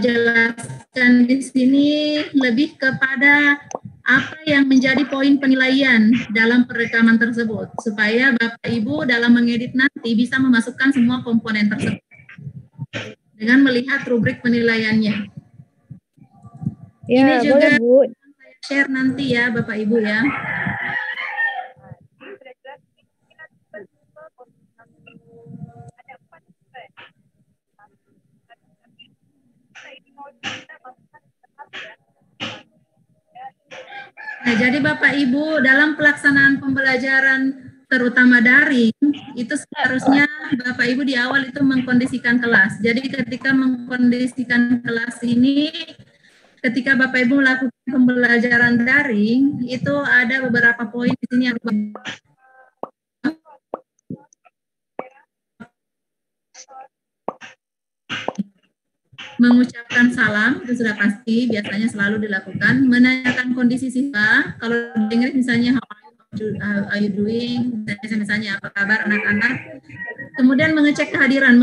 jelaskan di sini lebih kepada apa yang menjadi poin penilaian dalam perekaman tersebut, supaya Bapak Ibu dalam mengedit nanti bisa memasukkan semua komponen tersebut dengan melihat rubrik penilaiannya. Ya, ini juga boleh, Bu. Saya share nanti ya Bapak Ibu ya. Nah, jadi Bapak Ibu dalam pelaksanaan pembelajaran terutama daring itu seharusnya Bapak Ibu di awal itu mengkondisikan kelas. Jadi ketika mengkondisikan kelas ini, ketika Bapak Ibu melakukan pembelajaran daring itu ada beberapa poin di sini yang mengucapkan salam, itu sudah pasti, biasanya selalu dilakukan. Menanyakan kondisi siswa, kalau di Inggris misalnya, how are you doing, misalnya apa kabar anak-anak. Kemudian mengecek kehadiran,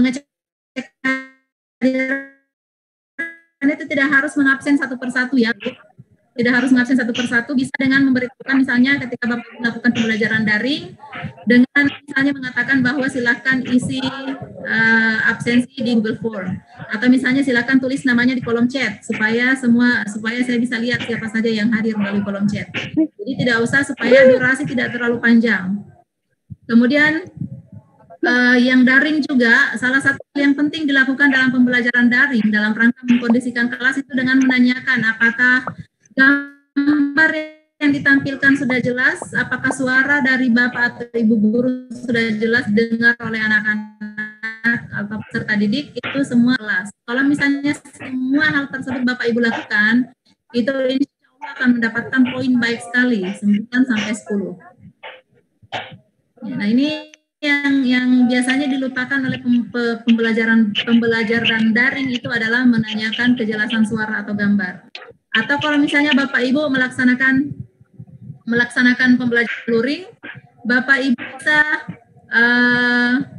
itu tidak harus mengabsen satu persatu ya, tidak harus mengabsen satu persatu, bisa dengan memberitahukan misalnya ketika Bapak melakukan pembelajaran daring, dengan misalnya mengatakan bahwa silakan isi absensi di Google Form, atau misalnya silakan tulis namanya di kolom chat supaya saya bisa lihat siapa saja yang hadir melalui kolom chat. Jadi tidak usah, supaya durasi tidak terlalu panjang. Kemudian yang daring juga, salah satu yang penting dilakukan dalam pembelajaran daring dalam rangka mengkondisikan kelas itu dengan menanyakan apakah gambar yang ditampilkan sudah jelas, apakah suara dari Bapak atau Ibu guru sudah jelas dengar oleh anak-anak atau peserta didik, itu semua kelas. Kalau misalnya semua hal tersebut Bapak Ibu lakukan, itu insya Allah akan mendapatkan poin baik sekali, 9 sampai 10. Nah, ini yang biasanya dilupakan oleh pembelajaran daring itu adalah menanyakan kejelasan suara atau gambar. Atau kalau misalnya Bapak Ibu melaksanakan pembelajaran luring, Bapak Ibu bisa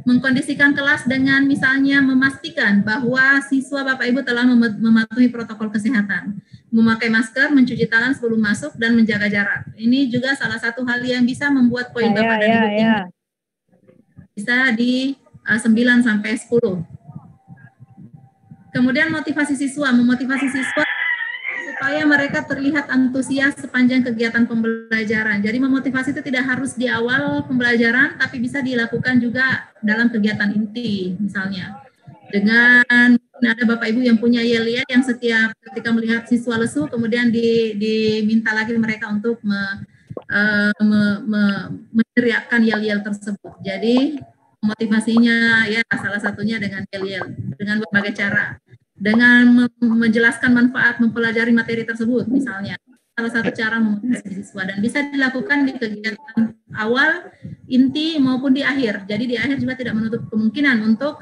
mengkondisikan kelas dengan misalnya memastikan bahwa siswa Bapak Ibu telah mematuhi protokol kesehatan, memakai masker, mencuci tangan sebelum masuk, dan menjaga jarak. Ini juga salah satu hal yang bisa membuat poin Bapak dan Ibu tinggi. Bisa di 9 sampai 10. Kemudian memotivasi siswa supaya mereka terlihat antusias sepanjang kegiatan pembelajaran. Jadi memotivasi itu tidak harus di awal pembelajaran, tapi bisa dilakukan juga dalam kegiatan inti, misalnya. Dengan ada Bapak Ibu yang punya yel-yel yang setiap ketika melihat siswa lesu, kemudian diminta lagi mereka untuk meneriakkan yel-yel tersebut. Jadi motivasinya ya salah satunya dengan yel-yel, dengan berbagai cara, dengan menjelaskan manfaat mempelajari materi tersebut, misalnya salah satu cara memotivasi siswa, dan bisa dilakukan di kegiatan awal, inti maupun di akhir. Jadi di akhir juga tidak menutup kemungkinan untuk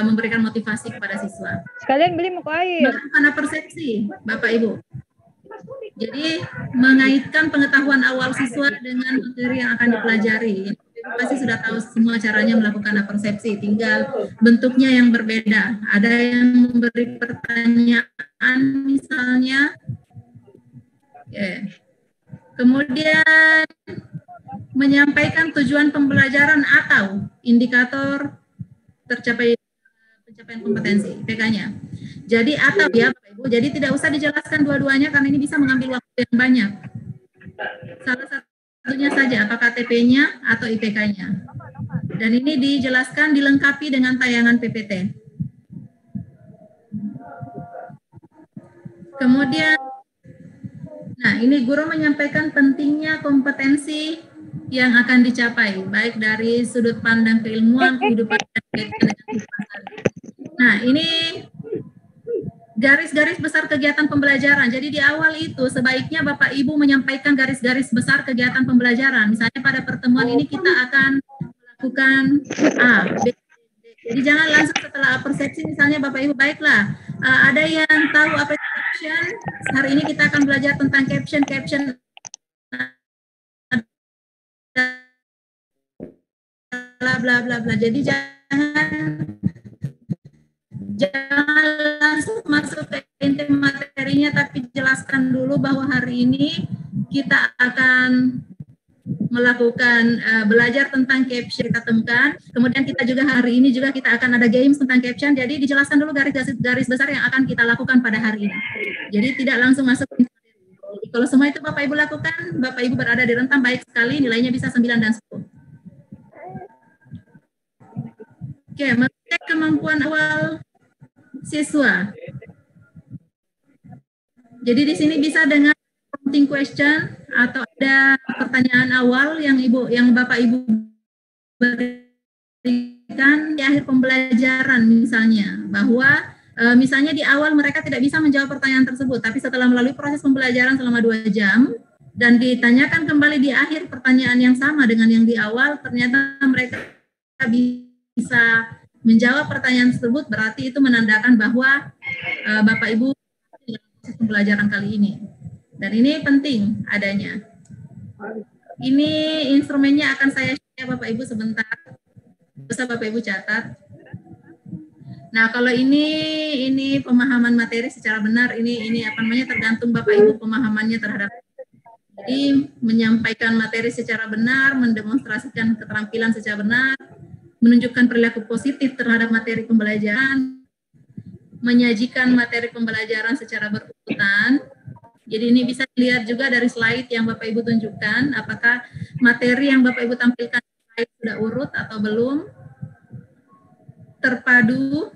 memberikan motivasi kepada siswa. Sekalian beli muka air. Karena persepsi, Bapak Ibu. Jadi mengaitkan pengetahuan awal siswa dengan materi yang akan dipelajari. Pasti sudah tahu semua caranya melakukan persepsi, tinggal bentuknya yang berbeda. Ada yang memberi pertanyaan misalnya. Kemudian menyampaikan tujuan pembelajaran atau indikator pencapaian kompetensi IPK-nya. Jadi atau ya Bapak Ibu, jadi tidak usah dijelaskan dua-duanya karena ini bisa mengambil waktu yang banyak. Salah satunya saja apakah KTP-nya atau IPK-nya. Dan ini dijelaskan dilengkapi dengan tayangan PPT. Kemudian nah, ini guru menyampaikan pentingnya kompetensi yang akan dicapai, baik dari sudut pandang keilmuan, kehidupan, dan kehidupan. Nah, ini garis-garis besar kegiatan pembelajaran. Jadi di awal itu sebaiknya Bapak Ibu menyampaikan garis-garis besar kegiatan pembelajaran. Misalnya pada pertemuan ini kita akan melakukan A, B, C, D. Jadi jangan langsung setelah persepsi misalnya Bapak Ibu, baiklah, ada yang tahu apa itu caption? Hari ini kita akan belajar tentang caption bla bla bla bla. Jadi jangan langsung masuk ke inti materinya, tapi jelaskan dulu bahwa hari ini kita akan melakukan belajar tentang caption kita temukan. Kemudian kita juga hari ini juga kita akan ada games tentang caption. Jadi dijelaskan dulu garis besar yang akan kita lakukan pada hari ini. Jadi tidak langsung masuk ke materi. Kalau semua itu Bapak Ibu lakukan, Bapak Ibu berada di rentang baik sekali, nilainya bisa 9 dan 10. Oke, mengecek kemampuan awal siswa. Jadi di sini bisa dengan prompting question atau ada pertanyaan awal yang Bapak Ibu berikan di akhir pembelajaran misalnya, bahwa misalnya di awal mereka tidak bisa menjawab pertanyaan tersebut, tapi setelah melalui proses pembelajaran selama 2 jam dan ditanyakan kembali di akhir pertanyaan yang sama dengan yang di awal, ternyata mereka bisa menjawab pertanyaan tersebut, berarti itu menandakan bahwa Bapak Ibu dalam proses pembelajaran kali ini. Dan ini penting adanya. Ini instrumennya akan saya share Bapak Ibu sebentar. Bisa Bapak Ibu catat. Nah, kalau ini pemahaman materi secara benar, ini apa namanya, tergantung Bapak Ibu pemahamannya terhadap. Jadi menyampaikan materi secara benar, mendemonstrasikan keterampilan secara benar, menunjukkan perilaku positif terhadap materi pembelajaran, menyajikan materi pembelajaran secara berurutan. Jadi ini bisa dilihat juga dari slide yang Bapak Ibu tunjukkan, apakah materi yang Bapak Ibu tampilkan sudah urut atau belum. terpadu,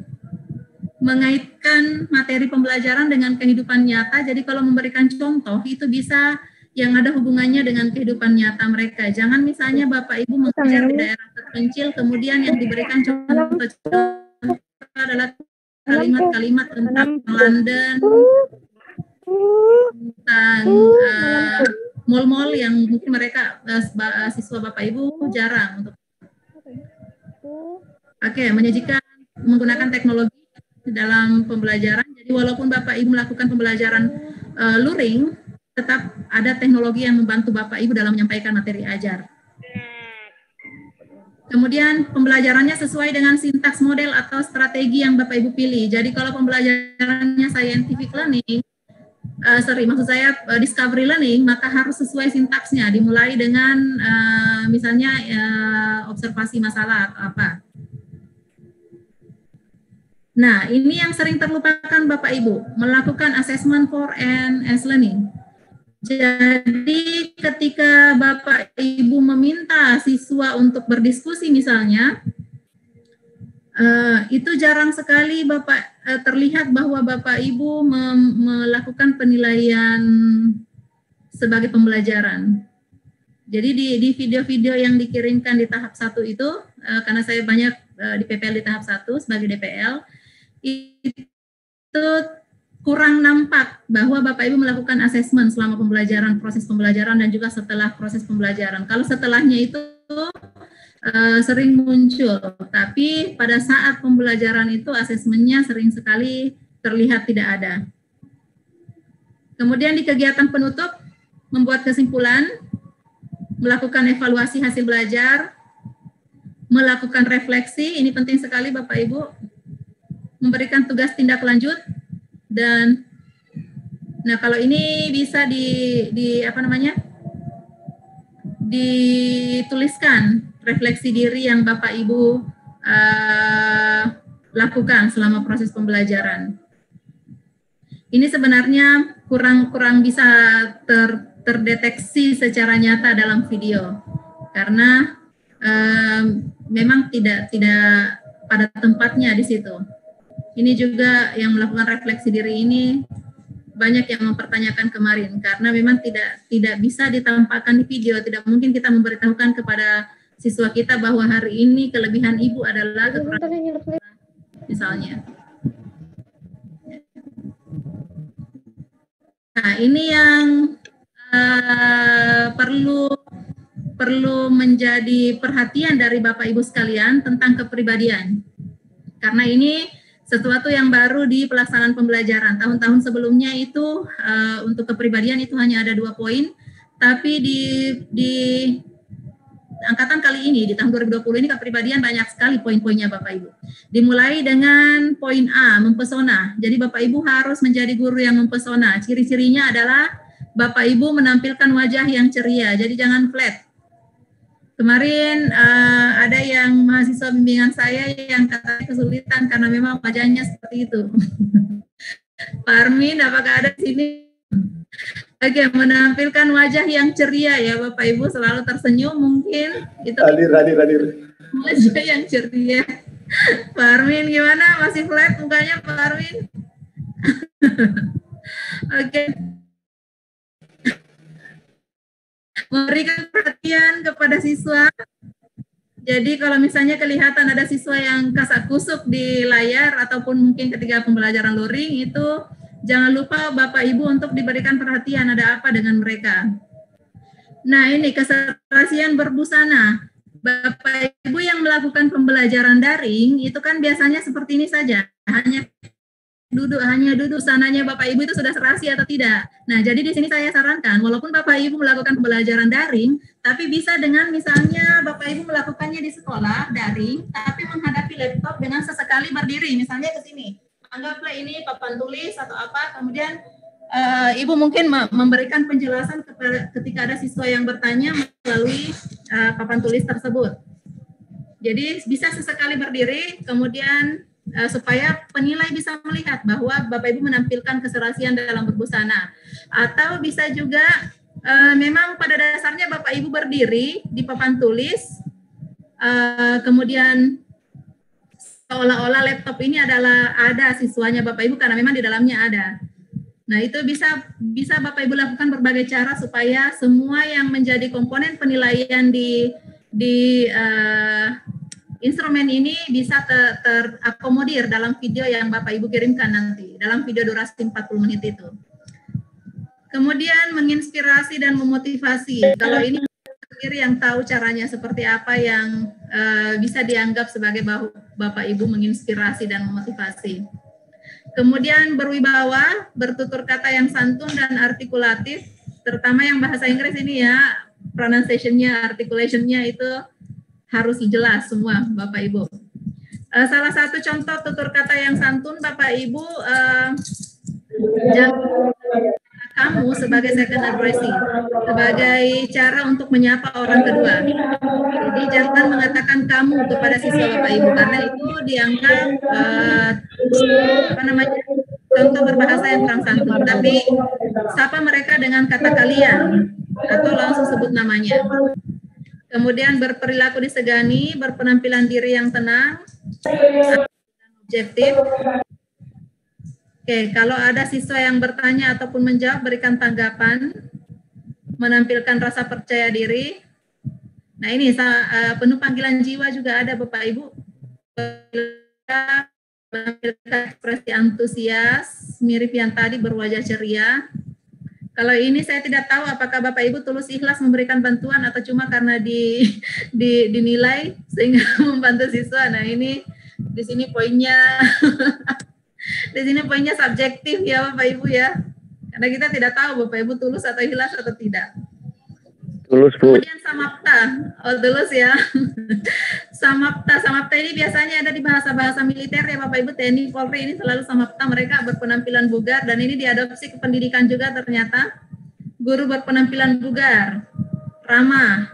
mengaitkan materi pembelajaran dengan kehidupan nyata. Jadi kalau memberikan contoh itu bisa yang ada hubungannya dengan kehidupan nyata mereka. Jangan misalnya Bapak Ibu mengajar di daerah terpencil, kemudian yang diberikan contoh adalah kalimat-kalimat tentang London, tentang mall-mall yang mungkin mereka siswa Bapak Ibu jarang untuk. Menyajikan menggunakan teknologi dalam pembelajaran. Jadi walaupun Bapak Ibu melakukan pembelajaran luring, tetap ada teknologi yang membantu Bapak Ibu dalam menyampaikan materi ajar. Kemudian pembelajarannya sesuai dengan sintaks model atau strategi yang Bapak Ibu pilih. Jadi kalau pembelajarannya scientific learning, discovery learning, maka harus sesuai sintaksnya. Dimulai dengan misalnya observasi masalah atau apa. Nah, ini yang sering terlupakan Bapak Ibu, melakukan assessment for and as learning. Jadi ketika Bapak Ibu meminta siswa untuk berdiskusi misalnya, itu jarang sekali terlihat bahwa Bapak Ibu melakukan penilaian sebagai pembelajaran. Jadi di video-video yang dikirimkan di tahap 1 itu, karena saya banyak di PPL di tahap 1 sebagai DPL, itu kurang nampak bahwa Bapak Ibu melakukan asesmen selama pembelajaran, proses pembelajaran, dan juga setelah proses pembelajaran. Kalau setelahnya itu sering muncul, tapi pada saat pembelajaran itu asesmennya sering sekali terlihat tidak ada. Kemudian di kegiatan penutup, membuat kesimpulan, melakukan evaluasi hasil belajar, melakukan refleksi, ini penting sekali Bapak Ibu, memberikan tugas tindak lanjut. Dan nah kalau ini bisa dituliskan refleksi diri yang Bapak Ibu lakukan selama proses pembelajaran. Ini sebenarnya kurang bisa terdeteksi secara nyata dalam video karena memang tidak pada tempatnya di situ. Ini juga yang melakukan refleksi diri ini banyak yang mempertanyakan kemarin karena memang tidak bisa ditampakkan di video. Tidak mungkin kita memberitahukan kepada siswa kita bahwa hari ini kelebihan ibu adalah kekurangan misalnya. Nah, ini yang perlu menjadi perhatian dari Bapak Ibu sekalian tentang kepribadian. Karena ini sesuatu yang baru di pelaksanaan pembelajaran. Tahun-tahun sebelumnya itu untuk kepribadian itu hanya ada 2 poin, tapi di angkatan kali ini, di tahun 2020 ini kepribadian banyak sekali poin-poinnya Bapak Ibu. Dimulai dengan poin A, mempesona. Jadi Bapak Ibu harus menjadi guru yang mempesona. Ciri-cirinya adalah Bapak Ibu menampilkan wajah yang ceria, jadi jangan flat. Kemarin ada yang mahasiswa bimbingan saya yang katanya kesulitan karena memang wajahnya seperti itu. Pak Armin, apakah ada di sini? Oke, menampilkan wajah yang ceria ya Bapak Ibu, selalu tersenyum mungkin. Itu hadir. Wajah yang ceria. Pak Armin gimana? Masih flat mukanya Pak Armin? Oke. Memberikan perhatian kepada siswa. Jadi kalau misalnya kelihatan ada siswa yang kasak kusuk di layar ataupun mungkin ketika pembelajaran luring itu jangan lupa Bapak Ibu untuk diberikan perhatian ada apa dengan mereka. Nah ini keserasian berbusana. Bapak Ibu yang melakukan pembelajaran daring itu kan biasanya seperti ini saja. Hanya duduk sananya Bapak Ibu itu sudah serasi atau tidak. Nah, jadi di sini saya sarankan walaupun Bapak Ibu melakukan pembelajaran daring, tapi bisa dengan misalnya Bapak Ibu melakukannya di sekolah daring, tapi menghadapi laptop dengan sesekali berdiri, misalnya ke sini. Anggaplah ini papan tulis atau apa, kemudian Ibu mungkin memberikan penjelasan ketika ada siswa yang bertanya melalui papan tulis tersebut. Jadi bisa sesekali berdiri, kemudian supaya penilai bisa melihat bahwa Bapak Ibu menampilkan keserasian dalam berbusana. Atau bisa juga memang pada dasarnya Bapak Ibu berdiri di papan tulis, kemudian seolah-olah laptop ini adalah ada siswanya Bapak Ibu karena memang di dalamnya ada. Nah, itu bisa Bapak Ibu lakukan berbagai cara supaya semua yang menjadi komponen penilaian di instrumen ini bisa terakomodir dalam video yang Bapak Ibu kirimkan nanti, dalam video durasi 40 menit itu. Kemudian menginspirasi dan memotivasi. Kalau ini sendiri yang tahu caranya seperti apa yang bisa dianggap sebagai Bapak Ibu menginspirasi dan memotivasi. Kemudian berwibawa, bertutur kata yang santun dan artikulatif, terutama yang bahasa Inggris ini ya, pronunciation-nya, articulation-nya itu harus jelas semua Bapak Ibu. Salah satu contoh tutur kata yang santun Bapak Ibu, jangan kamu sebagai second addressee, sebagai cara untuk menyapa orang kedua. Jadi jangan mengatakan kamu kepada siswa Bapak Ibu karena itu dianggap contoh berbahasa yang kurang santun. Tapi sapa mereka dengan kata kalian atau langsung sebut namanya. Kemudian berperilaku disegani, berpenampilan diri yang tenang, objektif. Oke, kalau ada siswa yang bertanya ataupun menjawab, berikan tanggapan, menampilkan rasa percaya diri. Nah ini penuh panggilan jiwa juga ada Bapak Ibu. Menampilkan ekspresi antusias, mirip yang tadi berwajah ceria. Kalau ini saya tidak tahu apakah Bapak Ibu tulus ikhlas memberikan bantuan atau cuma karena dinilai sehingga membantu siswa. Nah ini di sini poinnya. Di sini poinnya subjektif ya Bapak Ibu ya. Karena kita tidak tahu Bapak Ibu tulus atau ikhlas atau tidak. Tulus, Bu. Kemudian samapta. Oh, tulus ya. Samapta ini biasanya ada di bahasa-bahasa militer ya Bapak Ibu. TNI, Polri ini selalu samapta, mereka berpenampilan bugar dan ini diadopsi ke pendidikan juga ternyata. Guru berpenampilan bugar, ramah,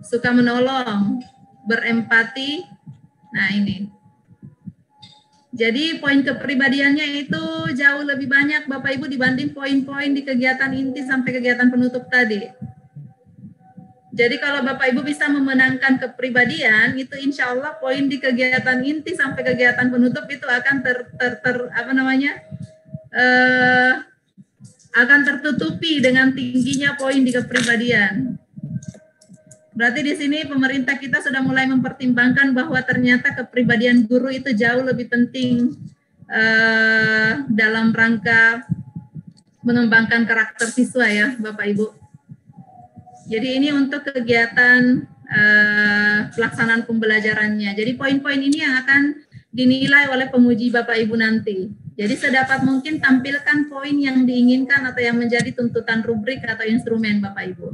suka menolong, berempati. Nah, ini. Jadi poin kepribadiannya itu jauh lebih banyak Bapak Ibu dibanding poin-poin di kegiatan inti sampai kegiatan penutup tadi. Jadi kalau Bapak Ibu bisa memenangkan kepribadian, itu insya Allah poin di kegiatan inti sampai kegiatan penutup itu akan akan tertutupi dengan tingginya poin di kepribadian. Berarti di sini pemerintah kita sudah mulai mempertimbangkan bahwa ternyata kepribadian guru itu jauh lebih penting dalam rangka mengembangkan karakter siswa ya Bapak Ibu. Jadi ini untuk kegiatan pelaksanaan pembelajarannya. Jadi poin-poin ini yang akan dinilai oleh penguji Bapak Ibu nanti. Jadi sedapat mungkin tampilkan poin yang diinginkan atau yang menjadi tuntutan rubrik atau instrumen Bapak Ibu.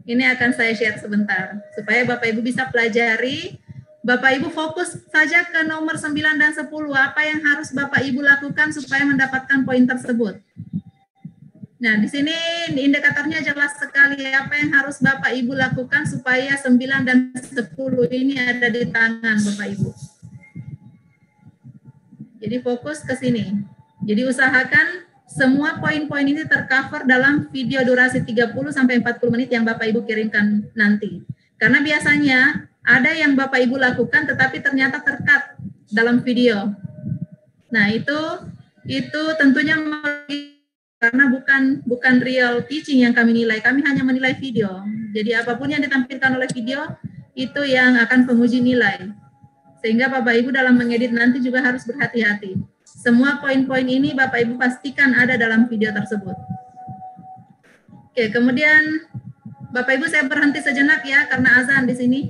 Ini akan saya share sebentar, supaya Bapak Ibu bisa pelajari. Bapak Ibu fokus saja ke nomor 9 dan 10, apa yang harus Bapak Ibu lakukan supaya mendapatkan poin tersebut. Nah, di sini indikatornya jelas sekali apa yang harus Bapak Ibu lakukan supaya 9 dan 10 ini ada di tangan Bapak Ibu. Jadi fokus ke sini. Jadi usahakan semua poin-poin ini tercover dalam video durasi 30-40 menit yang Bapak Ibu kirimkan nanti. Karena biasanya ada yang Bapak Ibu lakukan tetapi ternyata tercut dalam video. Nah, itu tentunya karena bukan real teaching yang kami nilai. Kami hanya menilai video. Jadi apapun yang ditampilkan oleh video itu yang akan penguji nilai. Sehingga Bapak Ibu dalam mengedit nanti juga harus berhati-hati. Semua poin-poin ini Bapak Ibu pastikan ada dalam video tersebut. Oke, kemudian Bapak Ibu saya berhenti sejenak ya karena azan di sini.